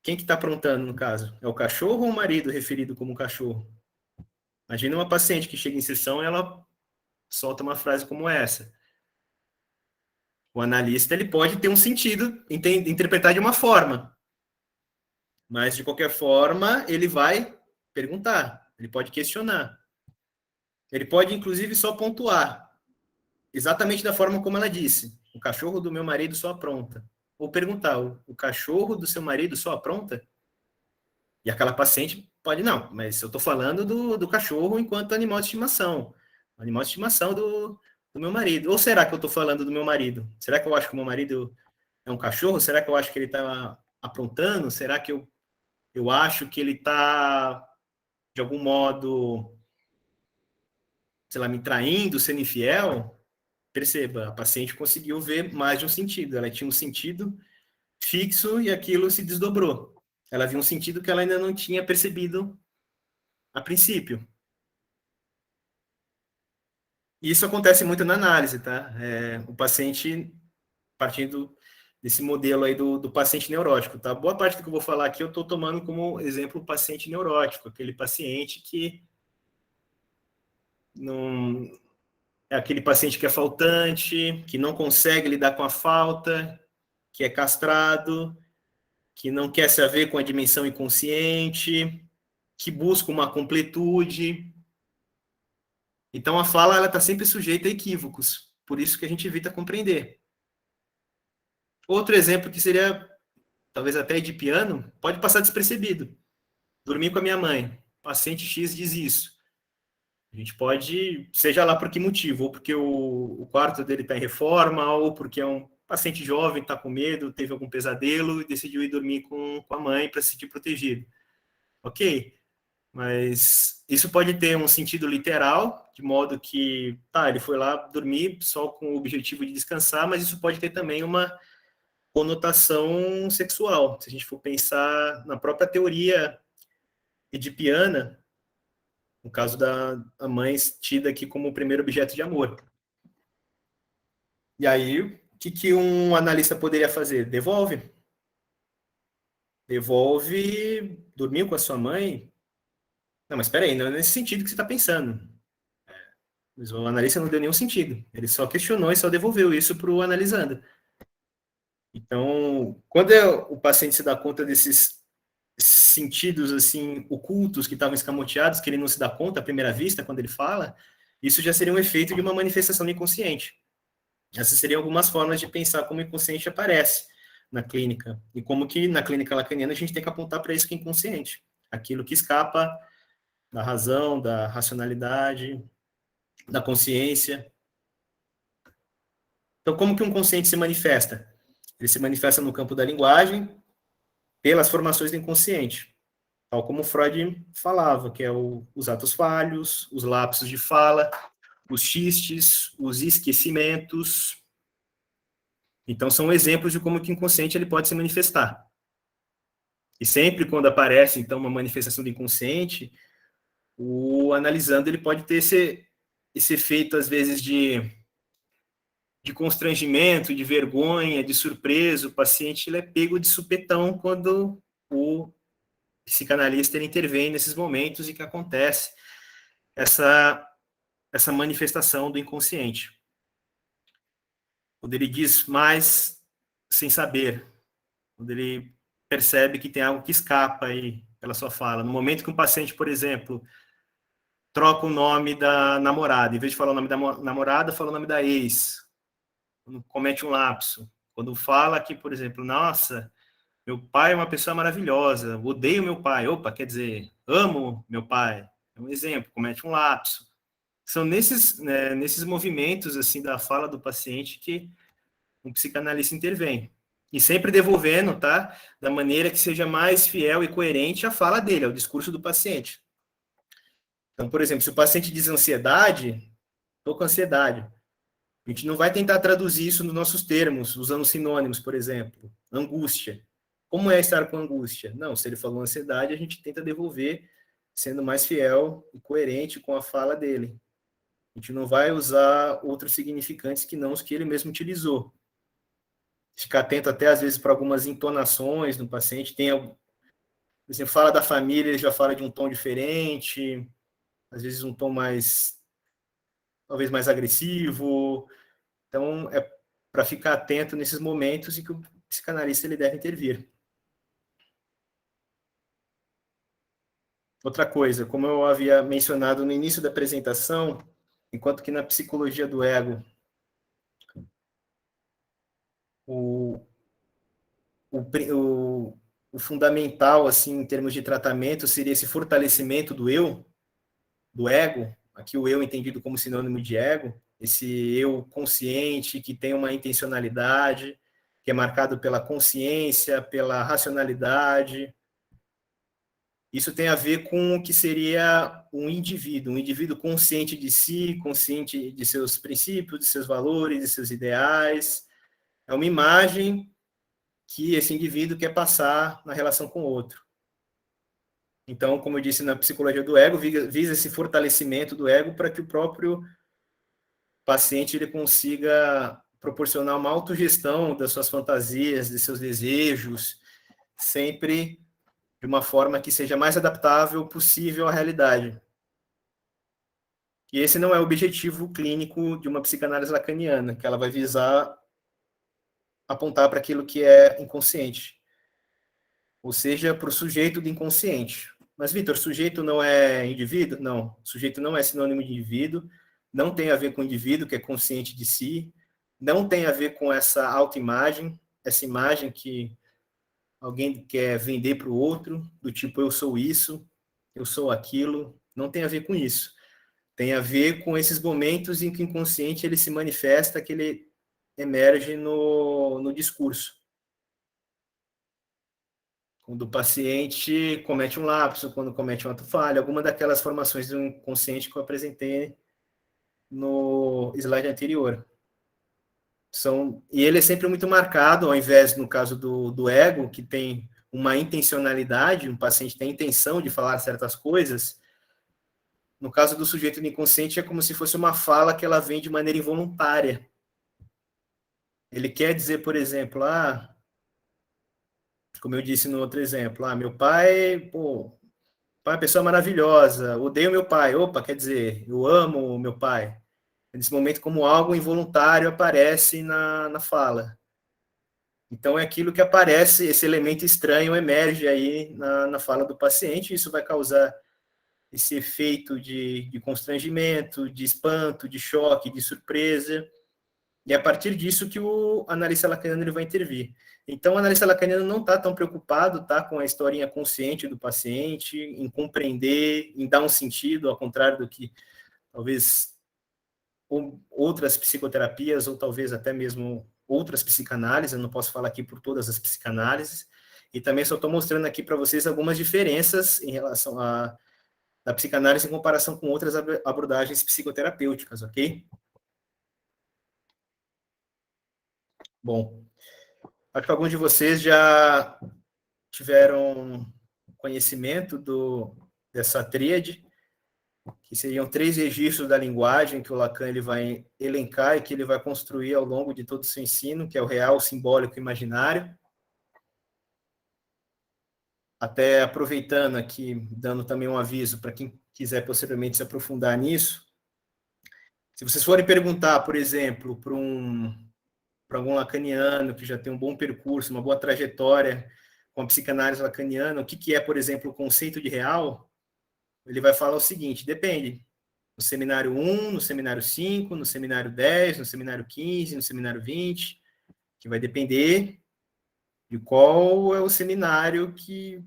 Quem que está aprontando, no caso? É o cachorro ou o marido referido como cachorro? Imagina uma paciente que chega em sessão e ela solta uma frase como essa. O analista ele pode ter um sentido, interpretar de uma forma. Mas, de qualquer forma, ele vai perguntar, ele pode questionar. Ele pode, inclusive, só pontuar. Exatamente da forma como ela disse. O cachorro do meu marido só apronta. Ou perguntar, o cachorro do seu marido só apronta? E aquela paciente pode, não, mas eu estou falando do cachorro enquanto animal de estimação. Animal de estimação do meu marido. Ou será que eu estou falando do meu marido? Será que eu acho que o meu marido é um cachorro? Será que eu acho que ele está aprontando? Será que eu acho que ele está, de algum modo, sei lá, me traindo, sendo infiel? Perceba, a paciente conseguiu ver mais de um sentido. Ela tinha um sentido fixo e aquilo se desdobrou. Ela viu um sentido que ela ainda não tinha percebido a princípio. E isso acontece muito na análise, tá? O paciente, partindo desse modelo aí do paciente neurótico, tá? Boa parte do que eu vou falar aqui eu estou tomando como exemplo o paciente neurótico, aquele paciente que não... É aquele paciente que é faltante, que não consegue lidar com a falta, que é castrado, que não quer se haver com a dimensão inconsciente, que busca uma completude. Então, a fala ela está sempre sujeita a equívocos. Por isso que a gente evita compreender. Outro exemplo que seria, talvez até edipiano, pode passar despercebido. Dormir com a minha mãe. Paciente X diz isso. A gente pode, seja lá por que motivo, ou porque o quarto dele está em reforma, ou porque é um paciente jovem, está com medo, teve algum pesadelo e decidiu ir dormir com a mãe para se sentir protegido. Ok, mas isso pode ter um sentido literal, de modo que, ele foi lá dormir só com o objetivo de descansar, mas isso pode ter também uma conotação sexual. Se a gente for pensar na própria teoria edipiana, no caso da mãe tida aqui como o primeiro objeto de amor. E aí, o que um analista poderia fazer? Devolve. Dormiu com a sua mãe? Não, mas espera aí, não é nesse sentido que você está pensando. Mas o analista não deu nenhum sentido. Ele só questionou e só devolveu isso para o analisando. Então, quando o paciente se dá conta desses sentidos assim ocultos que estavam escamoteados, que ele não se dá conta à primeira vista quando ele fala, isso já seria um efeito de uma manifestação do inconsciente. Essas seriam algumas formas de pensar como o inconsciente aparece na clínica e como que na clínica lacaniana a gente tem que apontar para isso que é inconsciente, aquilo que escapa da razão, da racionalidade, da consciência. Então, como que um consciente se manifesta? Ele se manifesta no campo da linguagem, pelas formações do inconsciente, tal como Freud falava, que é os atos falhos, os lapsos de fala, os xistes, os esquecimentos. Então, são exemplos de como que o inconsciente ele pode se manifestar. E sempre quando aparece, então, uma manifestação do inconsciente, o analisando ele pode ter esse efeito, às vezes, de constrangimento, de vergonha, de surpresa. O paciente ele é pego de supetão quando o psicanalista ele intervém nesses momentos e que acontece essa manifestação do inconsciente. Quando ele diz mais sem saber, quando ele percebe que tem algo que escapa aí pela sua fala. No momento que um paciente, por exemplo, troca o nome da namorada, em vez de falar o nome da namorada, fala o nome da ex, quando comete um lapso, quando fala que, por exemplo, nossa, meu pai é uma pessoa maravilhosa, odeio meu pai, opa, quer dizer, amo meu pai, é um exemplo, comete um lapso. são nesses movimentos assim da fala do paciente que um psicanalista intervém. E sempre devolvendo, tá? Da maneira que seja mais fiel e coerente à fala dele, ao discurso do paciente. Então, por exemplo, se o paciente diz ansiedade, estou com ansiedade. A gente não vai tentar traduzir isso nos nossos termos, usando sinônimos, por exemplo. Angústia. Como é estar com angústia? Não, se ele falou ansiedade, a gente tenta devolver sendo mais fiel e coerente com a fala dele. A gente não vai usar outros significantes que não os que ele mesmo utilizou. Ficar atento até, às vezes, para algumas entonações no paciente. Por exemplo, fala da família, ele já fala de um tom diferente, às vezes um tom talvez mais agressivo. Então, é para ficar atento nesses momentos em que o psicanalista ele deve intervir. Outra coisa, como eu havia mencionado no início da apresentação, enquanto que na psicologia do ego, o fundamental, assim, em termos de tratamento, seria esse fortalecimento do eu, do ego, aqui o eu entendido como sinônimo de ego, esse eu consciente, que tem uma intencionalidade, que é marcado pela consciência, pela racionalidade. Isso tem a ver com o que seria um indivíduo consciente de si, consciente de seus princípios, de seus valores, de seus ideais. É uma imagem que esse indivíduo quer passar na relação com o outro. Então, como eu disse na psicologia do ego, visa esse fortalecimento do ego para que o próprio paciente ele consiga proporcionar uma autogestão das suas fantasias, de seus desejos, sempre de uma forma que seja mais adaptável possível à realidade. E esse não é o objetivo clínico de uma psicanálise lacaniana, que ela vai visar apontar para aquilo que é inconsciente, ou seja, para o sujeito do inconsciente. Mas, Vitor, sujeito não é indivíduo? Não, sujeito não é sinônimo de indivíduo, não tem a ver com o indivíduo que é consciente de si, não tem a ver com essa autoimagem, essa imagem que alguém quer vender para o outro, do tipo, eu sou isso, eu sou aquilo, não tem a ver com isso. Tem a ver com esses momentos em que o inconsciente ele se manifesta, que ele emerge no discurso. Quando o paciente comete um lapso, quando comete uma falha, alguma daquelas formações do inconsciente que eu apresentei no slide anterior. E ele é sempre muito marcado, ao invés, no caso do ego, que tem uma intencionalidade, um paciente tem a intenção de falar certas coisas. No caso do sujeito do inconsciente, é como se fosse uma fala que ela vem de maneira involuntária. Ele quer dizer, por exemplo, como eu disse no outro exemplo, meu pai, pai é uma pessoa maravilhosa, odeio meu pai. Opa, quer dizer, eu amo meu pai. Nesse momento, como algo involuntário aparece na fala. Então, é aquilo que aparece, esse elemento estranho emerge aí na fala do paciente, isso vai causar esse efeito de constrangimento, de espanto, de choque, de surpresa, e é a partir disso que o analista lacaniano ele vai intervir. Então, o analista lacaniano não está tão preocupado com a historinha consciente do paciente, em compreender, em dar um sentido, ao contrário do que talvez outras psicoterapias, ou talvez até mesmo outras psicanálises, eu não posso falar aqui por todas as psicanálises, e também só estou mostrando aqui para vocês algumas diferenças em relação da psicanálise em comparação com outras abordagens psicoterapêuticas, ok? Bom, acho que alguns de vocês já tiveram conhecimento dessa tríade, que seriam 3 registros da linguagem que o Lacan ele vai elencar e que ele vai construir ao longo de todo o seu ensino, que é o real, o simbólico e o imaginário. Até aproveitando aqui, dando também um aviso para quem quiser posteriormente se aprofundar nisso, se vocês forem perguntar, por exemplo, para algum lacaniano que já tem um bom percurso, uma boa trajetória com a psicanálise lacaniana, o que é, por exemplo, o conceito de real, ele vai falar o seguinte: depende. No seminário 1, no seminário 5, no seminário 10, no seminário 15, no seminário 20, que vai depender de qual é o seminário que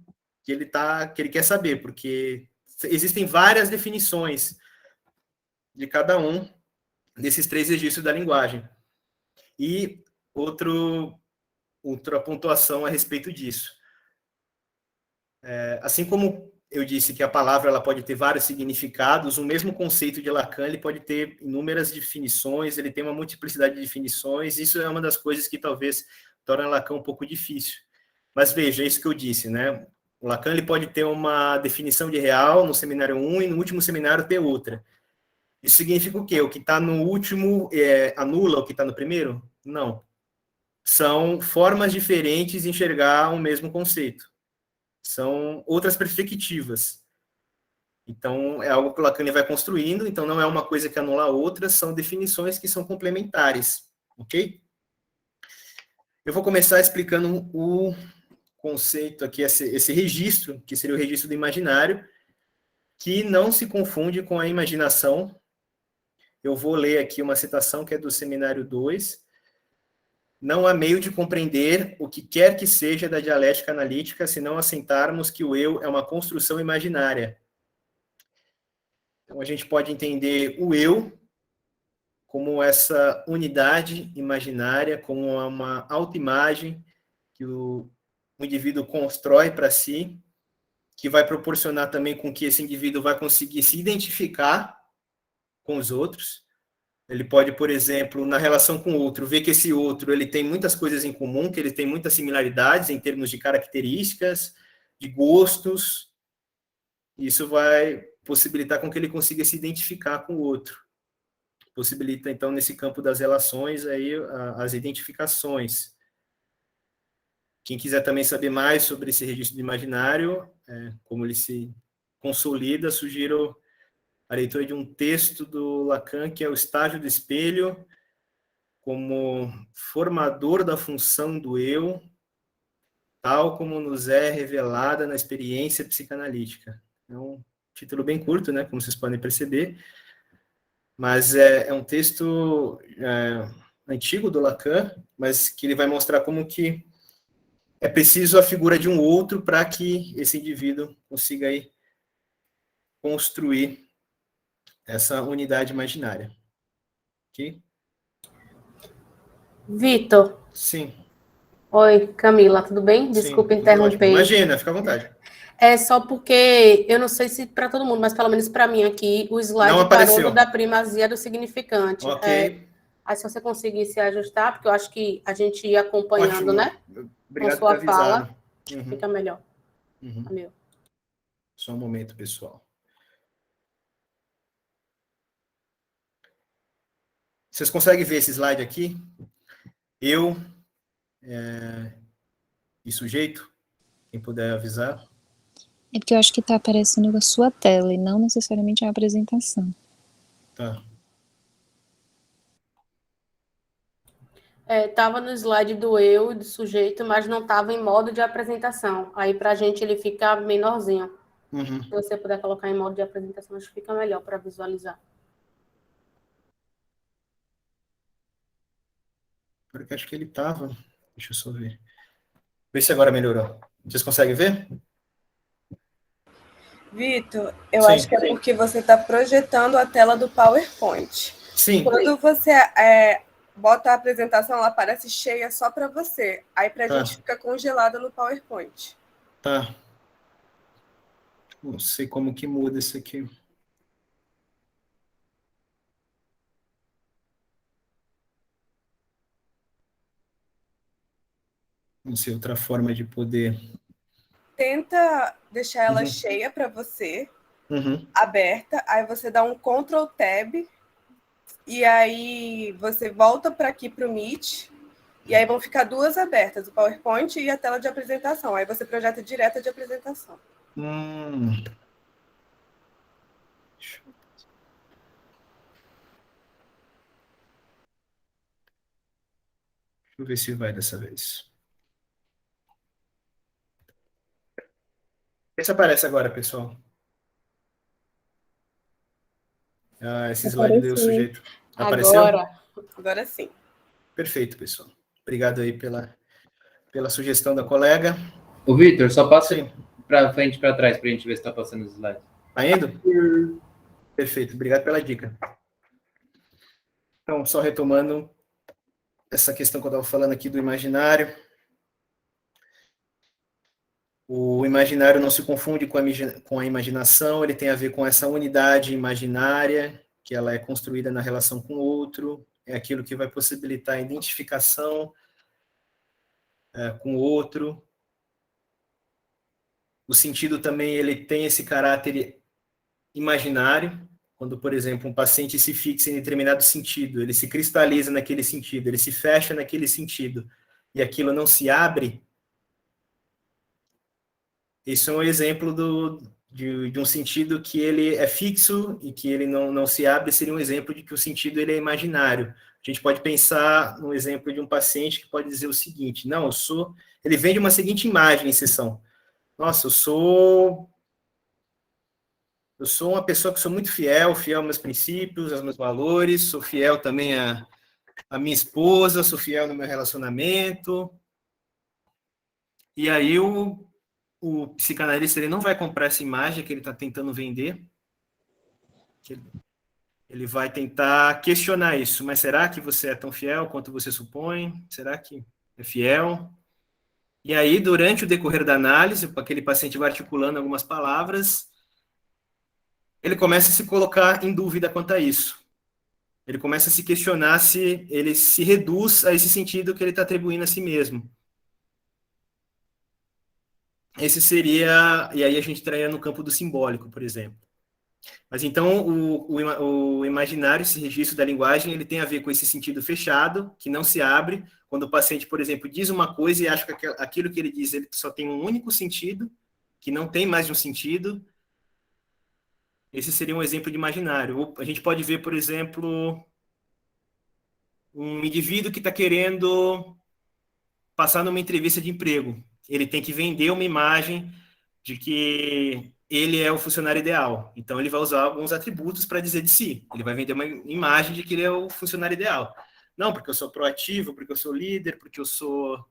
ele quer saber, porque existem várias definições de cada um desses 3 registros da linguagem. E outra pontuação a respeito disso. Assim como eu disse que a palavra ela pode ter vários significados, o mesmo conceito de Lacan ele pode ter inúmeras definições, ele tem uma multiplicidade de definições, isso é uma das coisas que talvez torna Lacan um pouco difícil. Mas veja, é isso que eu disse, né? O Lacan ele pode ter uma definição de real no seminário 1 e no último seminário ter outra. Isso significa o quê? O que está no último anula o que está no primeiro? Não. São formas diferentes de enxergar o mesmo conceito. São outras perspectivas. Então, é algo que o Lacan vai construindo, então não é uma coisa que anula a outra, são definições que são complementares, ok? Eu vou começar explicando o conceito aqui, esse registro, que seria o registro do imaginário, que não se confunde com a imaginação. Eu vou ler aqui uma citação que é do Seminário 2. Não há meio de compreender o que quer que seja da dialética analítica se não assentarmos que o eu é uma construção imaginária. Então, a gente pode entender o eu como essa unidade imaginária, como uma autoimagem que o indivíduo constrói para si, que vai proporcionar também com que esse indivíduo vai conseguir se identificar com os outros. Ele pode, por exemplo, na relação com o outro, ver que esse outro ele tem muitas coisas em comum, que ele tem muitas similaridades em termos de características, de gostos. Isso vai possibilitar com que ele consiga se identificar com o outro. Possibilita, então, nesse campo das relações, aí, as identificações. Quem quiser também saber mais sobre esse registro do imaginário, como ele se consolida, sugiro a leitura de um texto do Lacan, que é o estágio do espelho, como formador da função do eu, tal como nos é revelada na experiência psicanalítica. É um título bem curto, né, como vocês podem perceber, mas é um texto antigo do Lacan, mas que ele vai mostrar como que é preciso a figura de um outro para que esse indivíduo consiga aí construir essa unidade imaginária. Ok? Vitor. Sim. Oi, Camila, tudo bem? Desculpa interromper. Imagina, fica à vontade. É só porque, eu não sei se para todo mundo, mas pelo menos para mim aqui, o slide parou da primazia do significante. Ok. Aí se você conseguir se ajustar, porque eu acho que a gente ia acompanhando, né? Obrigado com sua por avisar. fala, fica melhor. Meu. Só um momento, pessoal. Vocês conseguem ver esse slide aqui? Eu e sujeito? Quem puder avisar. É porque eu acho que está aparecendo a sua tela e não necessariamente a apresentação. Tá. Estava no slide do eu e do sujeito, mas não estava em modo de apresentação. Aí, para a gente, ele fica menorzinho. Se você puder colocar em modo de apresentação, acho que fica melhor para visualizar. Porque acho que ele estava. Deixa eu só ver. Vê se agora melhorou. Vocês conseguem ver? Vitor, eu acho que é porque você está projetando a tela do PowerPoint. Sim. Quando você bota a apresentação, ela aparece cheia só para você. Aí para a gente fica congelada no PowerPoint. Tá. Não sei como que muda isso aqui. Não sei, outra forma de poder... Tenta deixar ela cheia para você, aberta, aí você dá um Ctrl Tab, e aí você volta para aqui para o Meet, e aí vão ficar duas abertas, o PowerPoint e a tela de apresentação. Aí você projeta direto de apresentação. Deixa eu ver se vai dessa vez. Vê se aparece agora, pessoal. Esse slide deu sujeito. Apareceu? Agora sim. Perfeito, pessoal. Obrigado aí pela sugestão da colega. Ô, Vitor, só passa para frente e para trás para a gente ver se está passando os slides. Tá indo? Perfeito, obrigado pela dica. Então, só retomando essa questão que eu estava falando aqui do imaginário. O imaginário não se confunde com a imaginação, ele tem a ver com essa unidade imaginária, que ela é construída na relação com o outro, é aquilo que vai possibilitar a identificação com o outro. O sentido também ele tem esse caráter imaginário, quando, por exemplo, um paciente se fixa em determinado sentido, ele se cristaliza naquele sentido, ele se fecha naquele sentido, e aquilo não se abre. Isso é um exemplo de um sentido que ele é fixo e que ele não se abre, seria um exemplo de que o sentido ele é imaginário. A gente pode pensar no exemplo de um paciente que pode dizer o seguinte: não, ele vem de uma seguinte imagem em sessão. Nossa, eu sou uma pessoa que sou muito fiel aos meus princípios, aos meus valores, sou fiel também à minha esposa, sou fiel no meu relacionamento. E aí o psicanalista ele não vai comprar essa imagem que ele está tentando vender. Ele vai tentar questionar isso. Mas será que você é tão fiel quanto você supõe? Será que é fiel? E aí, durante o decorrer da análise, aquele paciente vai articulando algumas palavras, ele começa a se colocar em dúvida quanto a isso. Ele começa a se questionar se ele se reduz a esse sentido que ele está atribuindo a si mesmo. Esse seria, e aí a gente traria no campo do simbólico, por exemplo. Mas então o imaginário, esse registro da linguagem, ele tem a ver com esse sentido fechado, que não se abre, quando o paciente, por exemplo, diz uma coisa e acha que aquilo que ele diz ele só tem um único sentido, que não tem mais de um sentido. Esse seria um exemplo de imaginário. Ou a gente pode ver, por exemplo, um indivíduo que está querendo passar numa entrevista de emprego. Ele tem que vender uma imagem de que ele é o funcionário ideal. Então, ele vai usar alguns atributos para dizer de si. Ele vai vender uma imagem de que ele é o funcionário ideal. Não, porque eu sou proativo, porque eu sou líder, porque eu sou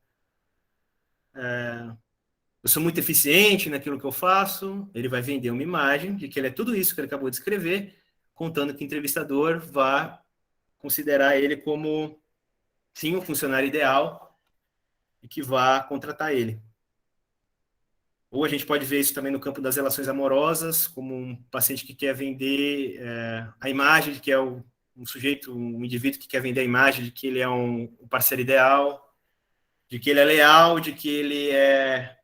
muito eficiente naquilo que eu faço. Ele vai vender uma imagem de que ele é tudo isso que ele acabou de escrever, contando que o entrevistador vai considerar ele como, sim, o funcionário ideal e que vai contratar ele. Ou a gente pode ver isso também no campo das relações amorosas, como um paciente que quer vender a imagem de que é um sujeito, um indivíduo que quer vender a imagem de que ele é um parceiro ideal, de que ele é leal, de que ele é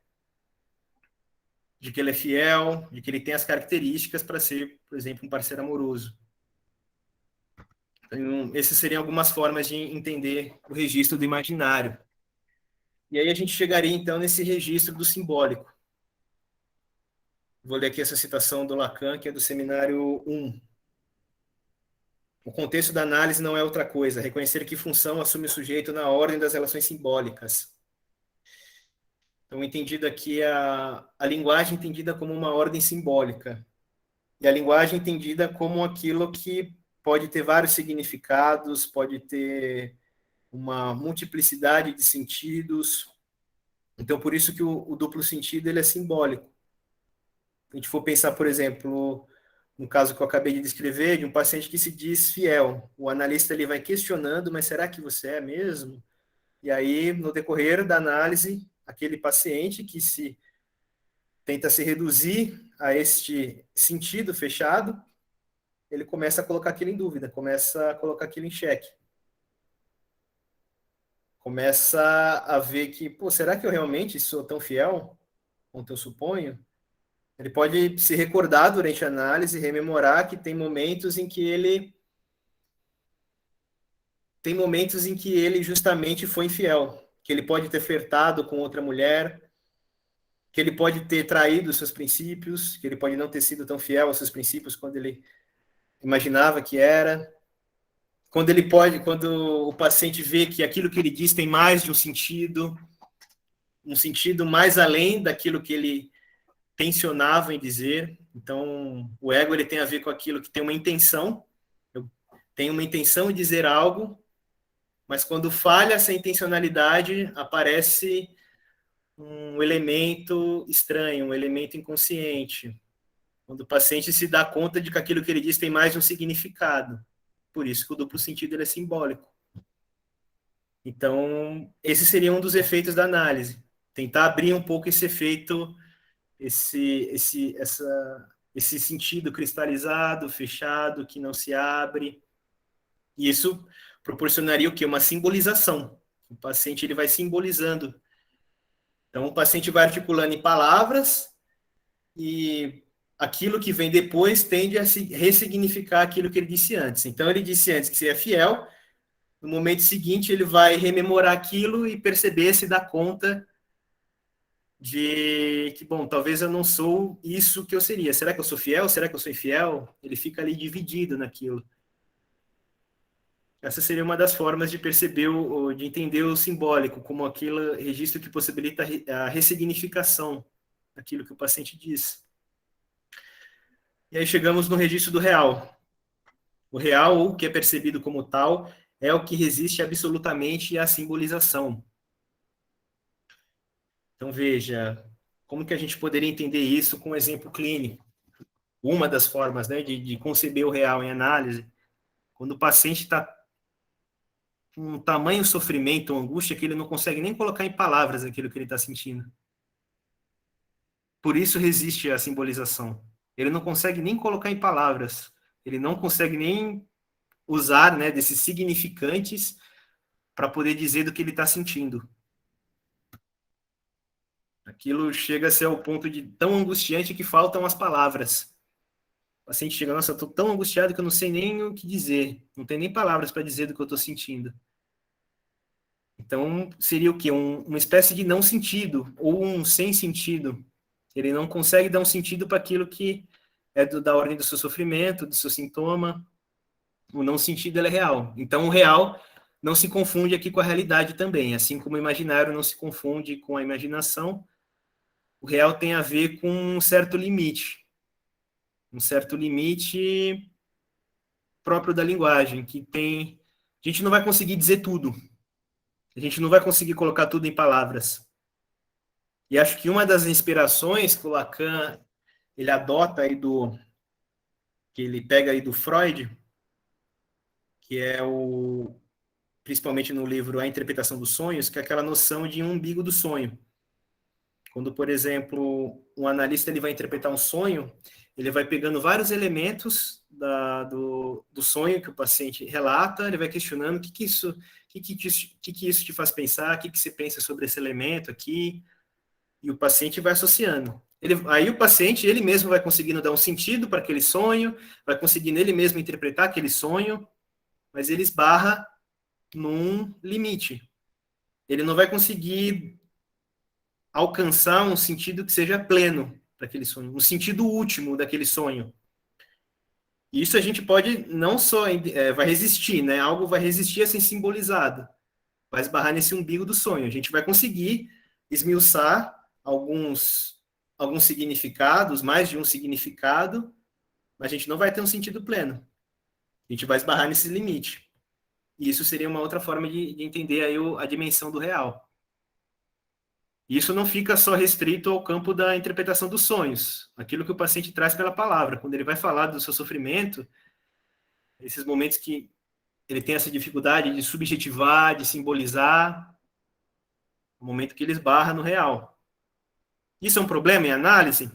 fiel, de que ele tem as características para ser, por exemplo, um parceiro amoroso. Então, essas seriam algumas formas de entender o registro do imaginário. E aí a gente chegaria, então, nesse registro do simbólico. Vou ler aqui essa citação do Lacan, que é do Seminário 1. O contexto da análise não é outra coisa, reconhecer que função assume o sujeito na ordem das relações simbólicas. Então, entendido aqui a linguagem entendida como uma ordem simbólica. E a linguagem entendida como aquilo que pode ter vários significados, pode ter uma multiplicidade de sentidos. Então, por isso que o duplo sentido ele é simbólico. Se a gente for pensar, por exemplo, no caso que eu acabei de descrever, de um paciente que se diz fiel, o analista ele vai questionando, mas será que você é mesmo? E aí, no decorrer da análise, aquele paciente que tenta se reduzir a este sentido fechado, ele começa a colocar aquilo em dúvida, começa a colocar aquilo em xeque. Começa a ver que, será que eu realmente sou tão fiel quanto eu suponho? Ele pode se recordar durante a análise, rememorar que tem momentos em que ele justamente foi infiel, que ele pode ter flertado com outra mulher, que ele pode ter traído os seus princípios, que ele pode não ter sido tão fiel aos seus princípios quando ele imaginava que era. Quando o paciente vê que aquilo que ele diz tem mais de um sentido mais além daquilo que ele tensionava em dizer. Então, o ego ele tem a ver com aquilo que tem uma intenção. Eu tenho uma intenção em dizer algo, mas quando falha essa intencionalidade, aparece um elemento estranho, um elemento inconsciente. Quando o paciente se dá conta de que aquilo que ele diz tem mais de um significado. Por isso que o duplo sentido ele é simbólico. Então, esse seria um dos efeitos da análise. Tentar abrir um pouco esse efeito, esse sentido cristalizado, fechado, que não se abre. E isso proporcionaria o quê? Uma simbolização. O paciente ele vai simbolizando. Então, o paciente vai articulando em palavras e aquilo que vem depois tende a ressignificar aquilo que ele disse antes. Então, ele disse antes que seria fiel. No momento seguinte, ele vai rememorar aquilo e perceber, se dá conta de que, bom, talvez eu não sou isso que eu seria. Será que eu sou fiel? Será que eu sou infiel? Ele fica ali dividido naquilo. Essa seria uma das formas de perceber, de entender o simbólico, como aquele registro que possibilita a ressignificação daquilo que o paciente diz. E aí chegamos no registro do real. O real, ou o que é percebido como tal, é o que resiste absolutamente à simbolização. Então, veja, como que a gente poderia entender isso com um exemplo clínico? Uma das formas, né, de conceber o real em análise, quando o paciente está com um tamanho sofrimento ou angústia que ele não consegue nem colocar em palavras aquilo que ele está sentindo. Por isso resiste à simbolização. Ele não consegue nem colocar em palavras. Ele não consegue nem usar, né, desses significantes para poder dizer do que ele está sentindo. Aquilo chega a ser ao ponto de tão angustiante que faltam as palavras. O paciente chega, nossa, eu estou tão angustiado que eu não sei nem o que dizer. Não tem nem palavras para dizer do que eu estou sentindo. Então, seria o quê? Uma espécie de não sentido, ou um sem sentido. Ele não consegue dar um sentido para aquilo que é da ordem do seu sofrimento, do seu sintoma. O não sentido ele é real. Então, o real não se confunde aqui com a realidade também. Assim como o imaginário não se confunde com a imaginação, o real tem a ver com um certo limite próprio da linguagem, que tem... A gente não vai conseguir dizer tudo. A gente não vai conseguir colocar tudo em palavras. E acho que uma das inspirações que o Lacan ele adota aí que ele pega aí do Freud, que é principalmente no livro A Interpretação dos Sonhos, que é aquela noção de um umbigo do sonho. Quando, por exemplo, um analista ele vai interpretar um sonho, ele vai pegando vários elementos do sonho que o paciente relata, ele vai questionando o que isso te faz pensar, o que você pensa sobre esse elemento aqui, e o paciente vai associando. Aí o paciente, ele mesmo vai conseguindo dar um sentido para aquele sonho, vai conseguindo ele mesmo interpretar aquele sonho, mas ele esbarra num limite. Ele não vai conseguir alcançar um sentido que seja pleno para aquele sonho, um sentido último daquele sonho. E isso a gente pode não só vai resistir, né? Algo vai resistir a ser simbolizado, vai esbarrar nesse umbigo do sonho. A gente vai conseguir esmiuçar alguns significados, mais de um significado, mas a gente não vai ter um sentido pleno. A gente vai esbarrar nesse limite. E isso seria uma outra forma de entender aí a dimensão do real. Isso não fica só restrito ao campo da interpretação dos sonhos, aquilo que o paciente traz pela palavra. Quando ele vai falar do seu sofrimento, esses momentos que ele tem essa dificuldade de subjetivar, de simbolizar, o momento que ele esbarra no real. Isso é um problema em análise?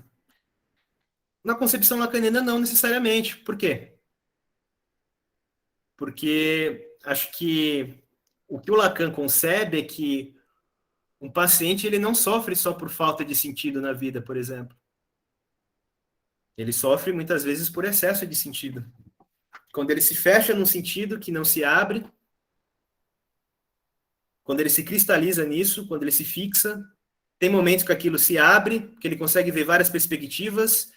Na concepção lacaniana, não necessariamente. Por quê? Porque acho que o que o Lacan concebe é que um paciente ele não sofre só por falta de sentido na vida, por exemplo. Ele sofre muitas vezes por excesso de sentido. Quando ele se fecha num sentido que não se abre, quando ele se cristaliza nisso, quando ele se fixa, tem momentos que aquilo se abre, que ele consegue ver várias perspectivas,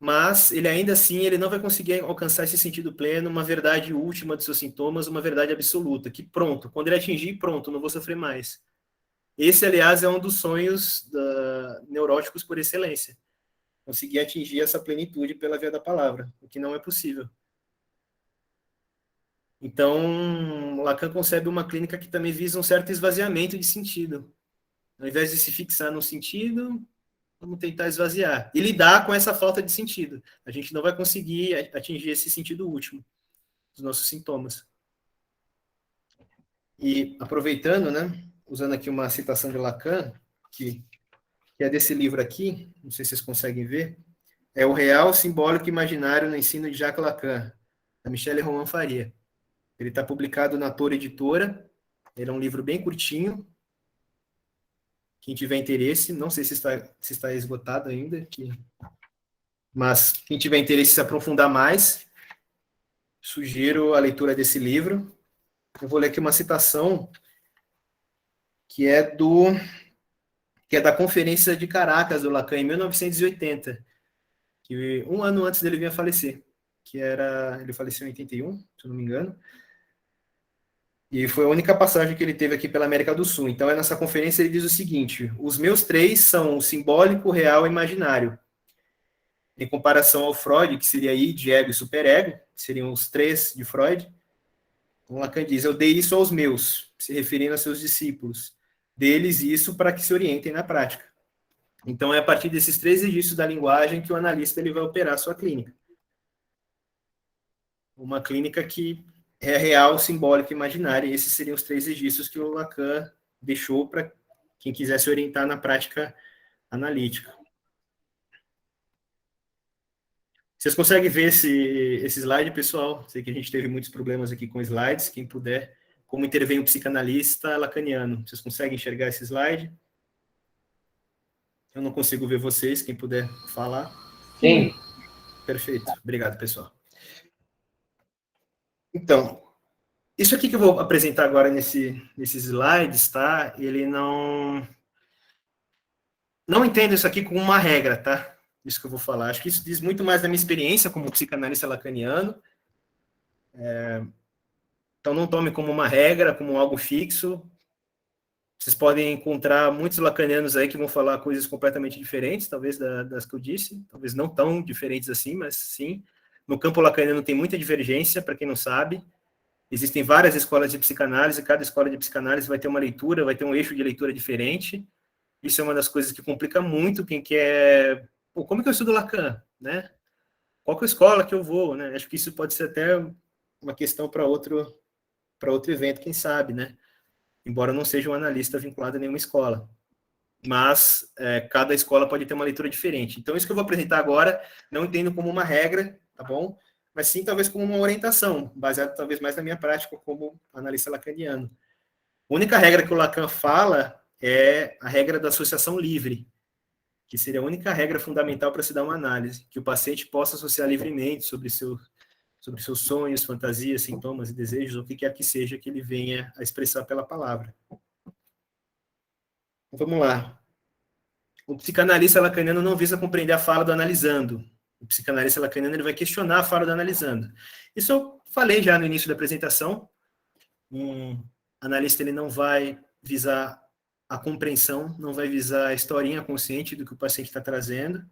mas ele ainda assim ele não vai conseguir alcançar esse sentido pleno, uma verdade última dos seus sintomas, uma verdade absoluta, que pronto, quando ele atingir, pronto, não vou sofrer mais. Esse, aliás, é um dos sonhos neuróticos por excelência. Conseguir atingir essa plenitude pela via da palavra, o que não é possível. Então, Lacan concebe uma clínica que também visa um certo esvaziamento de sentido. Ao invés de se fixar no sentido, Vamos tentar esvaziar. E lidar com essa falta de sentido. A gente não vai conseguir atingir esse sentido último dos nossos sintomas. E aproveitando, né, usando aqui uma citação de Lacan, que é desse livro aqui, não sei se vocês conseguem ver, é O Real, Simbólico e Imaginário no Ensino de Jacques Lacan, da Michelle Roman Faria. Ele está publicado na Tora Editora, ele é um livro bem curtinho, quem tiver interesse, não sei se está esgotado ainda, mas quem tiver interesse em se aprofundar mais, sugiro a leitura desse livro. Eu vou ler aqui uma citação que é da Conferência de Caracas do Lacan, em 1980, que um ano antes dele vir a falecer, ele faleceu em 81, se eu não me engano, e foi a única passagem que ele teve aqui pela América do Sul. Então, nessa conferência, ele diz o seguinte: os meus três são o simbólico, o real e o imaginário. Em comparação ao Freud, que seria id, ego e superego, que seriam os três de Freud, o Lacan diz: eu dei isso aos meus, se referindo a seus discípulos. Deles isso para que se orientem na prática. Então, é a partir desses três registros da linguagem que o analista ele vai operar a sua clínica. Uma clínica que é real, simbólica e imaginária. E esses seriam os três registros que o Lacan deixou para quem quiser se orientar na prática analítica. Vocês conseguem ver esse slide, pessoal? Sei que a gente teve muitos problemas aqui com slides. Quem puder, como intervém um psicanalista lacaniano. Vocês conseguem enxergar esse slide? Eu não consigo ver vocês, quem puder falar. Sim. Perfeito. Obrigado, pessoal. Então, isso aqui que eu vou apresentar agora nesses slides, tá? Ele não entendo isso aqui como uma regra, tá? Isso que eu vou falar. Acho que isso diz muito mais da minha experiência como psicanalista lacaniano. Então, não tome como uma regra, como algo fixo. Vocês podem encontrar muitos lacanianos aí que vão falar coisas completamente diferentes, talvez das que eu disse. Talvez não tão diferentes assim, mas sim. No campo lacaniano tem muita divergência, para quem não sabe. Existem várias escolas de psicanálise, cada escola de psicanálise vai ter uma leitura, vai ter um eixo de leitura diferente. Isso é uma das coisas que complica muito quem quer... Pô, como que eu estudo Lacan, né? Qual que é a escola que eu vou, né? Acho que isso pode ser até uma questão para outro evento, quem sabe, né? Embora eu não seja um analista vinculado a nenhuma escola. Mas cada escola pode ter uma leitura diferente. Então, isso que eu vou apresentar agora, não entendo como uma regra, tá bom? Mas sim, talvez como uma orientação, baseada talvez mais na minha prática como analista lacaniano. A única regra que o Lacan fala é a regra da associação livre, que seria a única regra fundamental para se dar uma análise, que o paciente possa associar livremente sobre seus sonhos, fantasias, sintomas e desejos, ou o que quer que seja que ele venha a expressar pela palavra. Então, vamos lá. O psicanalista lacaniano não visa compreender a fala do analisando. O psicanalista lacaniano ele vai questionar a fala do analisando. Isso eu falei já no início da apresentação. Um analista ele não vai visar a compreensão, não vai visar a historinha consciente do que o paciente está trazendo.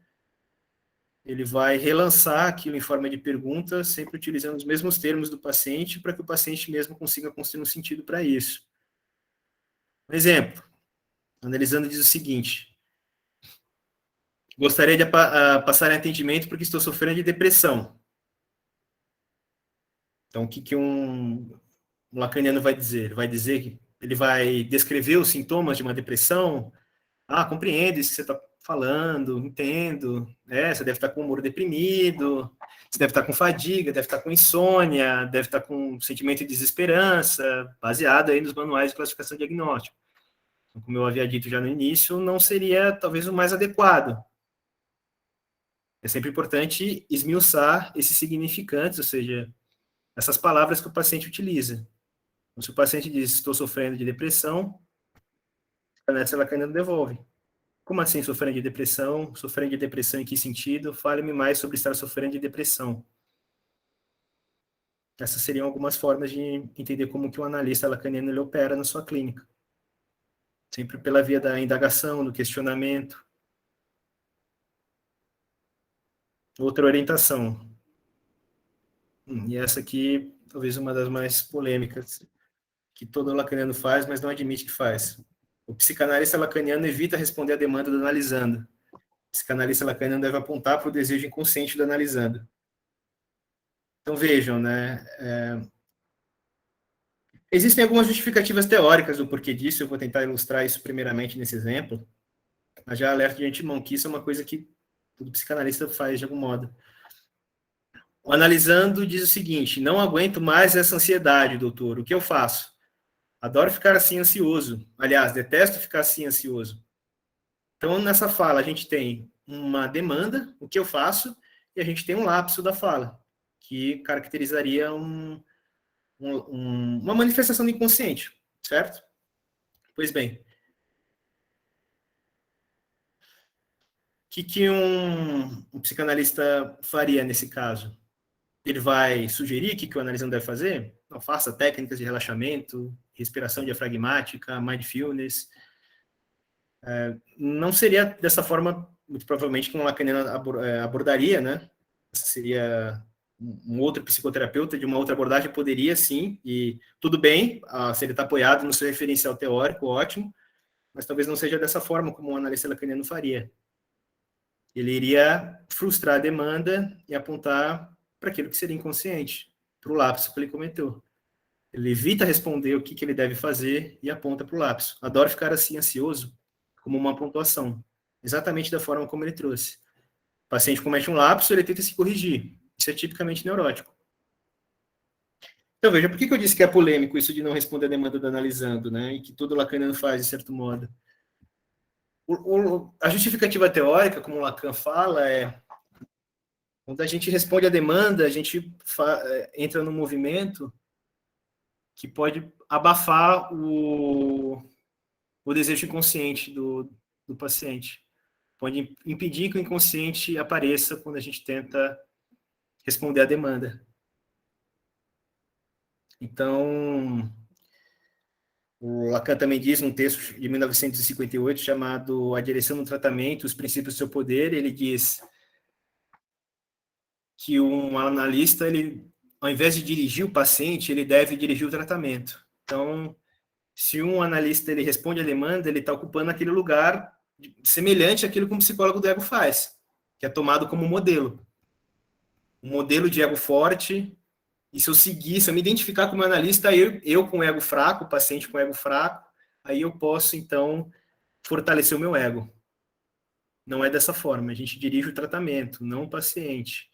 Ele vai relançar aquilo em forma de pergunta, sempre utilizando os mesmos termos do paciente, para que o paciente mesmo consiga construir um sentido para isso. Um exemplo, analisando diz o seguinte: gostaria de passar em atendimento porque estou sofrendo de depressão. Então, o que um lacaniano vai dizer? Ele vai dizer que ele vai descrever os sintomas de uma depressão. Compreendo isso que você está falando, entendo. Você deve estar com humor deprimido, você deve estar com fadiga, deve estar com insônia, deve estar com um sentimento de desesperança, baseado aí nos manuais de classificação diagnóstica. Então, como eu havia dito já no início, não seria talvez o mais adequado. É sempre importante esmiuçar esses significantes, ou seja, essas palavras que o paciente utiliza. Então, se o paciente diz, estou sofrendo de depressão, a análise lacaniana devolve. Como assim sofrendo de depressão? Sofrendo de depressão em que sentido? Fale-me mais sobre estar sofrendo de depressão. Essas seriam algumas formas de entender como que o analista lacaniano ele opera na sua clínica. Sempre pela via da indagação, do questionamento. Outra orientação. E essa aqui, talvez uma das mais polêmicas, que todo lacaniano faz, mas não admite que faz. O psicanalista lacaniano evita responder à demanda do analisando. psicanalista lacaniano deve apontar para o desejo inconsciente do analisando. Então, vejam, né? Existem algumas justificativas teóricas do porquê disso, eu vou tentar ilustrar isso primeiramente nesse exemplo, mas já alerto de antemão que isso é uma coisa que todo psicanalista faz de algum modo. O analisando diz o seguinte: não aguento mais essa ansiedade, doutor, o que eu faço? Adoro ficar assim ansioso. Aliás, detesto ficar assim ansioso. Então, nessa fala, a gente tem uma demanda, o que eu faço, e a gente tem um lapso da fala, que caracterizaria uma manifestação do inconsciente, certo? Pois bem, o que um psicanalista faria nesse caso? Ele vai sugerir o que o analisando deve fazer? Não, faça técnicas de relaxamento, respiração diafragmática, mindfulness. Não seria dessa forma, muito provavelmente, que um lacaniano abordaria, né? Seria um outro psicoterapeuta de uma outra abordagem poderia, sim, e tudo bem, se ele está apoiado no seu referencial teórico, ótimo, mas talvez não seja dessa forma como um analista lacaniano faria. Ele iria frustrar a demanda e apontar para aquilo que seria inconsciente, para o lapso que ele cometeu. Ele evita responder o que ele deve fazer e aponta para o lapso. Adoro ficar assim ansioso, como uma pontuação, exatamente da forma como ele trouxe. O paciente comete um lapso, ele tenta se corrigir. Isso é tipicamente neurótico. Então, veja, por que eu disse que é polêmico isso de não responder a demanda do analisando, né? E que todo lacaniano faz, de certo modo. A justificativa teórica, como o Lacan fala, é quando a gente responde a demanda, a gente entra num movimento que pode abafar o desejo inconsciente do paciente. Pode impedir que o inconsciente apareça quando a gente tenta responder à demanda. Então, o Lacan também diz num texto de 1958 chamado A Direção do Tratamento, os Princípios do Seu Poder, ele diz que um analista, ele, ao invés de dirigir o paciente, ele deve dirigir o tratamento. Então, se um analista ele responde à demanda, ele está ocupando aquele lugar semelhante àquilo que um psicólogo do ego faz, que é tomado como modelo. Um modelo de ego forte, e se eu me identificar como analista, eu com ego fraco, o paciente com ego fraco, aí eu posso, então, fortalecer o meu ego. Não é dessa forma, a gente dirige o tratamento, não o paciente.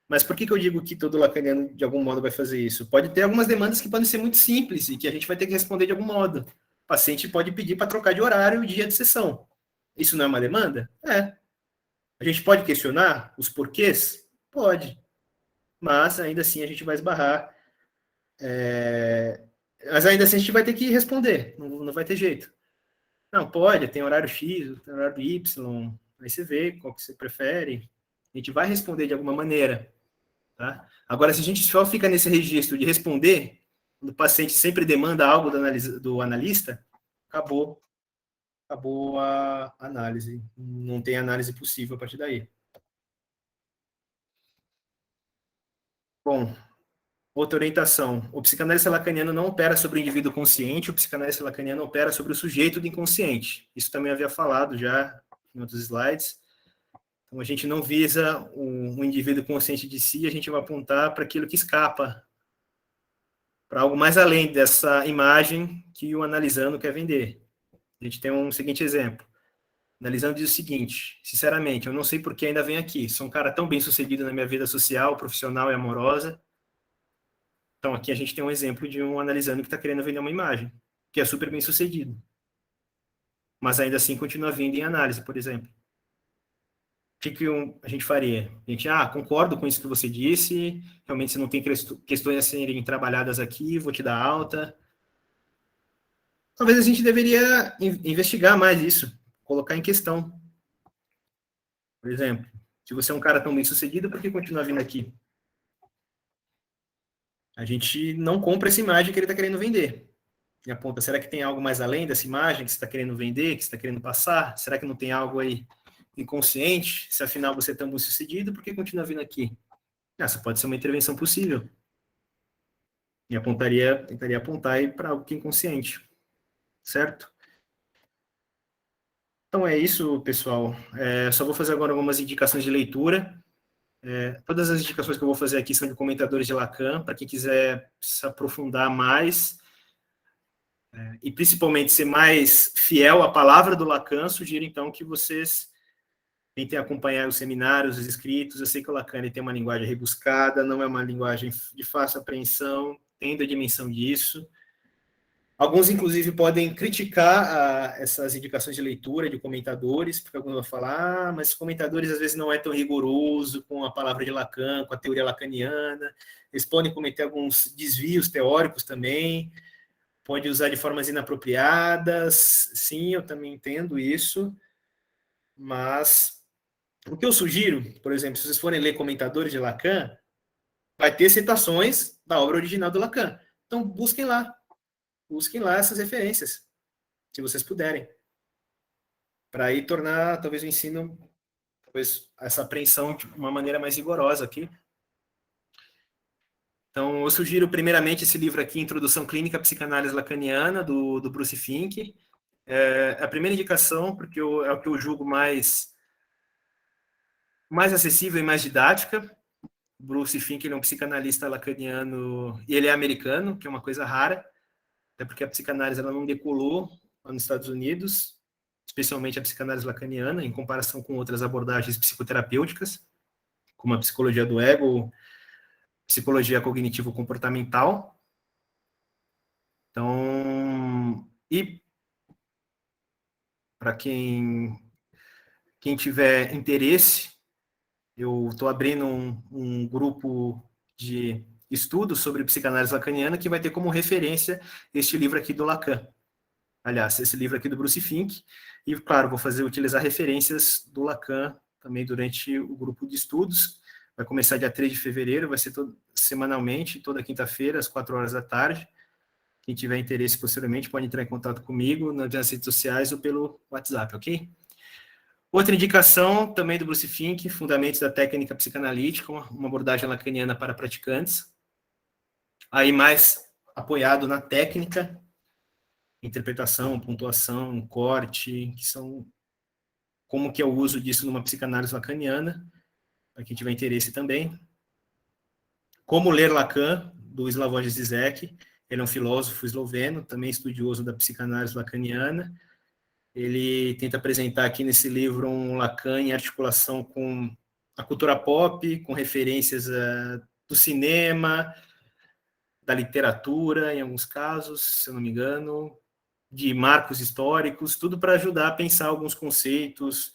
Mas por que eu digo que todo lacaniano, de algum modo, vai fazer isso? Pode ter algumas demandas que podem ser muito simples e que a gente vai ter que responder de algum modo. O paciente pode pedir para trocar de horário o dia de sessão. Isso não é uma demanda? É. A gente pode questionar os porquês? Pode. Mas, ainda assim, a gente vai esbarrar. Mas, ainda assim, a gente vai ter que responder. Não vai ter jeito. Não, pode. Tem horário X, tem horário Y. Aí você vê qual que você prefere. A gente vai responder de alguma maneira. Tá? Agora, se a gente só fica nesse registro de responder, quando o paciente sempre demanda algo do analista, acabou a análise. Não tem análise possível a partir daí. Bom, outra orientação. O psicanalista lacaniano não opera sobre o indivíduo consciente, o psicanalista lacaniano opera sobre o sujeito do inconsciente. Isso também havia falado já em outros slides. Então, a gente não visa um indivíduo consciente de si, a gente vai apontar para aquilo que escapa, para algo mais além dessa imagem que o analisando quer vender. A gente tem um seguinte exemplo. O analisando diz o seguinte: sinceramente, eu não sei por que ainda venho aqui. Sou um cara tão bem sucedido na minha vida social, profissional e amorosa. Então, aqui a gente tem um exemplo de um analisando que está querendo vender uma imagem, que é super bem sucedido. Mas ainda assim continua vindo em análise, por exemplo. O que a gente faria? A gente, concordo com isso que você disse, realmente você não tem questões a serem trabalhadas aqui, vou te dar alta. Talvez a gente deveria investigar mais isso, colocar em questão. Por exemplo, se você é um cara tão bem sucedido, por que continua vindo aqui? A gente não compra essa imagem que ele está querendo vender. E aponta, será que tem algo mais além dessa imagem que você está querendo vender, que você está querendo passar? Será que não tem algo aí inconsciente? Se afinal você é tão bem sucedido, por que continua vindo aqui? Essa pode ser uma intervenção possível. E tentaria apontar aí para algo que é inconsciente. Certo? Então é isso, pessoal. Só vou fazer agora algumas indicações de leitura. Todas as indicações que eu vou fazer aqui são de comentadores de Lacan, para quem quiser se aprofundar mais, e principalmente ser mais fiel à palavra do Lacan, sugiro então que vocês tentem acompanhar os seminários, os escritos. Eu sei que o Lacan ele tem uma linguagem rebuscada, não é uma linguagem de fácil apreensão, tendo a dimensão disso. Alguns, inclusive, podem criticar essas indicações de leitura de comentadores, porque alguns vão falar, mas comentadores às vezes não é tão rigoroso com a palavra de Lacan, com a teoria lacaniana, eles podem cometer alguns desvios teóricos também, pode usar de formas inapropriadas, sim, eu também entendo isso, mas o que eu sugiro, por exemplo, se vocês forem ler comentadores de Lacan, vai ter citações da obra original do Lacan, então busquem lá essas referências, se vocês puderem, para aí tornar, talvez, o ensino, talvez, essa apreensão de uma maneira mais rigorosa aqui. Então, eu sugiro, primeiramente, esse livro aqui, Introdução Clínica à Psicanálise Lacaniana, do Bruce Fink. A primeira indicação, porque é o que eu julgo mais acessível e mais didática. Bruce Fink, ele é um psicanalista lacaniano, e ele é americano, que é uma coisa rara, até porque a psicanálise ela não decolou lá nos Estados Unidos, especialmente a psicanálise lacaniana, em comparação com outras abordagens psicoterapêuticas, como a psicologia do ego, psicologia cognitivo-comportamental. Então, e para quem tiver interesse, eu estou abrindo um grupo de estudos sobre psicanálise lacaniana que vai ter como referência este livro aqui do Lacan. Aliás, esse livro aqui do Bruce Fink. E, claro, vou utilizar referências do Lacan também durante o grupo de estudos. Vai começar dia 3 de fevereiro, vai ser semanalmente, toda quinta-feira, às 4 horas da tarde. Quem tiver interesse posteriormente pode entrar em contato comigo nas redes sociais ou pelo WhatsApp, ok? Outra indicação também do Bruce Fink, Fundamentos da Técnica Psicanalítica, uma abordagem lacaniana para praticantes. Aí mais apoiado na técnica, interpretação, pontuação, corte, que são como que é o uso disso numa psicanálise lacaniana, para quem tiver interesse também. Como ler Lacan, do Slavoj Žižek, ele é um filósofo esloveno, também estudioso da psicanálise lacaniana. Ele tenta apresentar aqui nesse livro um Lacan em articulação com a cultura pop, com referências do cinema, da literatura, em alguns casos, se eu não me engano, de marcos históricos, tudo para ajudar a pensar alguns conceitos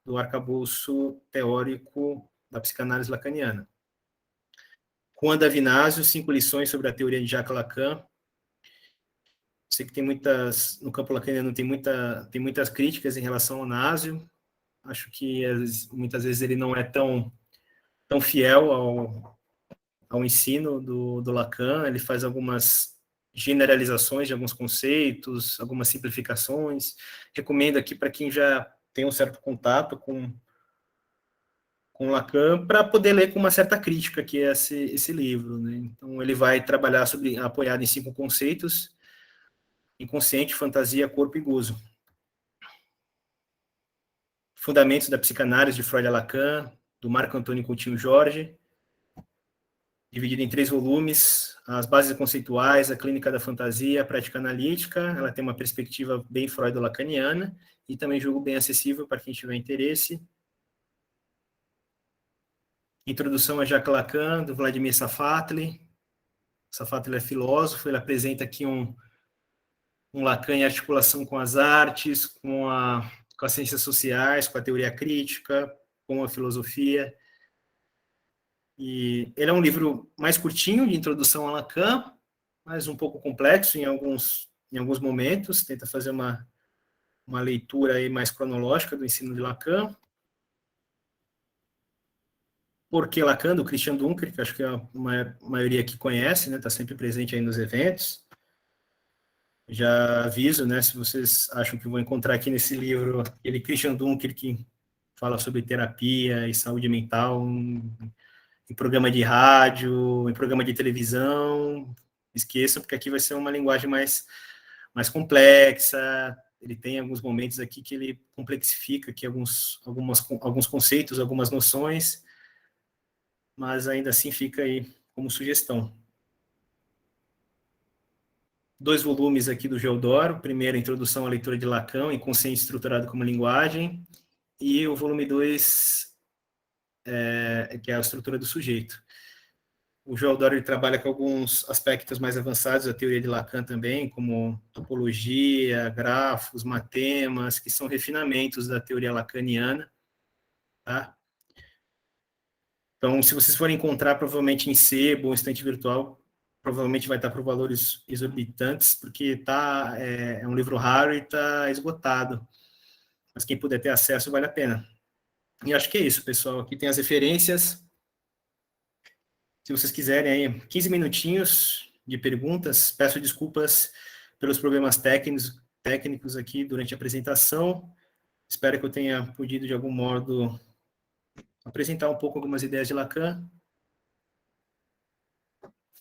do arcabouço teórico da psicanálise lacaniana. Juan Davinasio, 5 lições sobre a teoria de Jacques Lacan. Sei que no campo lacaniano tem muitas críticas em relação ao Nasio. Acho que muitas vezes ele não é tão fiel ao ensino do Lacan. Ele faz algumas generalizações de alguns conceitos, algumas simplificações. Recomendo aqui para quem já tem um certo contato com Lacan, para poder ler com uma certa crítica que é esse livro, né? Então, ele vai trabalhar apoiado em 5 conceitos: inconsciente, fantasia, corpo e gozo. Fundamentos da Psicanálise, de Freud a Lacan, do Marco Antônio Coutinho Jorge, dividido em 3 volumes: as bases conceituais, a clínica da fantasia, a prática analítica. Ela tem uma perspectiva bem freudo-lacaniana e também julgo bem acessível para quem tiver interesse. Introdução a Jacques Lacan, do Vladimir Safatli. Safatli é filósofo, ele apresenta aqui um Lacan em articulação com as artes, com as ciências sociais, com a teoria crítica, com a filosofia. E ele é um livro mais curtinho, de introdução a Lacan, mas um pouco complexo em alguns momentos, tenta fazer uma leitura aí mais cronológica do ensino de Lacan. Por que Lacan, do Christian Dunker, que acho que a maioria aqui conhece, né? Está sempre presente aí nos eventos. Já aviso, né, se vocês acham que vão encontrar aqui nesse livro aquele Christian Dunker que fala sobre terapia e saúde mental em programa de rádio, em programa de televisão, esqueçam, porque aqui vai ser uma linguagem mais complexa, Ele tem alguns momentos aqui que ele complexifica aqui alguns conceitos, algumas noções, mas ainda assim fica aí como sugestão. 2 volumes aqui do Geodoro, primeiro, Introdução à Leitura de Lacan, Inconsciente Estruturado como Linguagem, e o volume 2, que é a Estrutura do Sujeito. O Geodoro ele trabalha com alguns aspectos mais avançados da teoria de Lacan também, como topologia, grafos, matemas, que são refinamentos da teoria lacaniana. Tá? Então, se vocês forem encontrar, provavelmente em sebo ou estante virtual, provavelmente vai estar por valores exorbitantes, porque é um livro raro e está esgotado. Mas quem puder ter acesso, vale a pena. E acho que é isso, pessoal. Aqui tem as referências. Se vocês quiserem aí 15 minutinhos de perguntas, peço desculpas pelos problemas técnicos aqui durante a apresentação. Espero que eu tenha podido, de algum modo, apresentar um pouco algumas ideias de Lacan.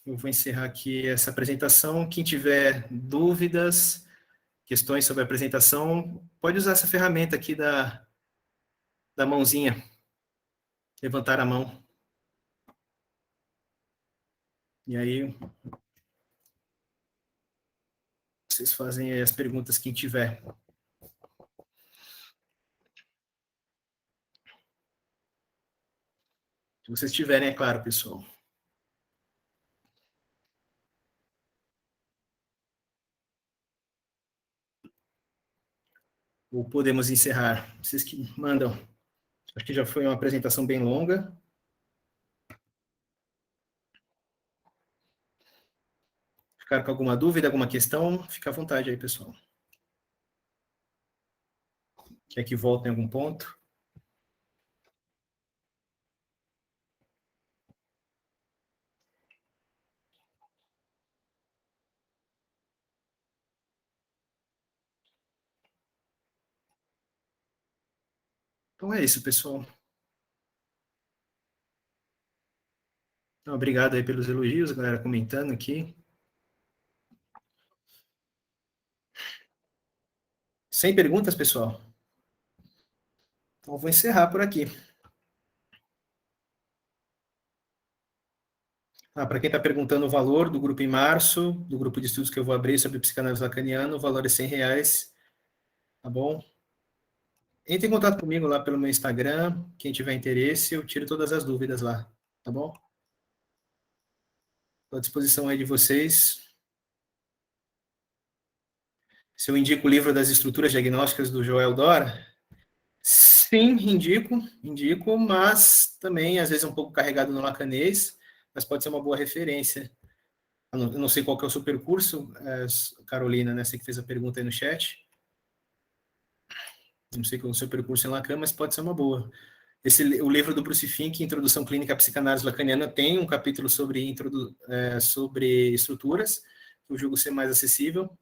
Eu vou encerrar aqui essa apresentação. Quem tiver dúvidas, questões sobre a apresentação, pode usar essa ferramenta aqui da mãozinha. Levantar a mão. E aí, vocês fazem aí as perguntas quem tiver. Se vocês tiverem, é claro, pessoal. Ou podemos encerrar? Vocês que mandam. Acho que já foi uma apresentação bem longa. Ficar com alguma dúvida, alguma questão? Fica à vontade aí, pessoal. Quer que volte em algum ponto? Então é isso, pessoal. Então, obrigado aí pelos elogios, a galera comentando aqui. Sem perguntas, pessoal? Então, eu vou encerrar por aqui. Para quem está perguntando o valor do grupo em março, do grupo de estudos que eu vou abrir sobre psicanálise lacaniana, o valor é R$100, tá bom? Entre em contato comigo lá pelo meu Instagram, quem tiver interesse, eu tiro todas as dúvidas lá, tá bom? Estou à disposição aí de vocês. Se eu indico o livro das estruturas diagnósticas do Joel Dora, sim, indico, mas também, às vezes, um pouco carregado no lacanês, mas pode ser uma boa referência. Eu não sei qual que é o seu percurso, Carolina, né? Você que fez a pergunta aí no chat. Não sei qual é o seu percurso em Lacan, mas pode ser uma boa. O livro do Bruce Fink, Introdução Clínica à Psicanálise Lacaniana, tem um capítulo sobre estruturas, que eu julgo ser mais acessível.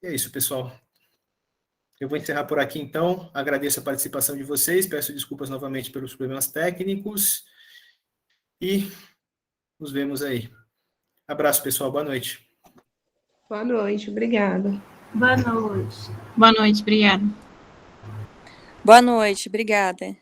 E é isso, pessoal. Eu vou encerrar por aqui, então. Agradeço a participação de vocês, peço desculpas novamente pelos problemas técnicos e nos vemos aí. Abraço, pessoal. Boa noite. Boa noite, obrigada. Boa noite. Boa noite, obrigada. Boa noite, obrigada.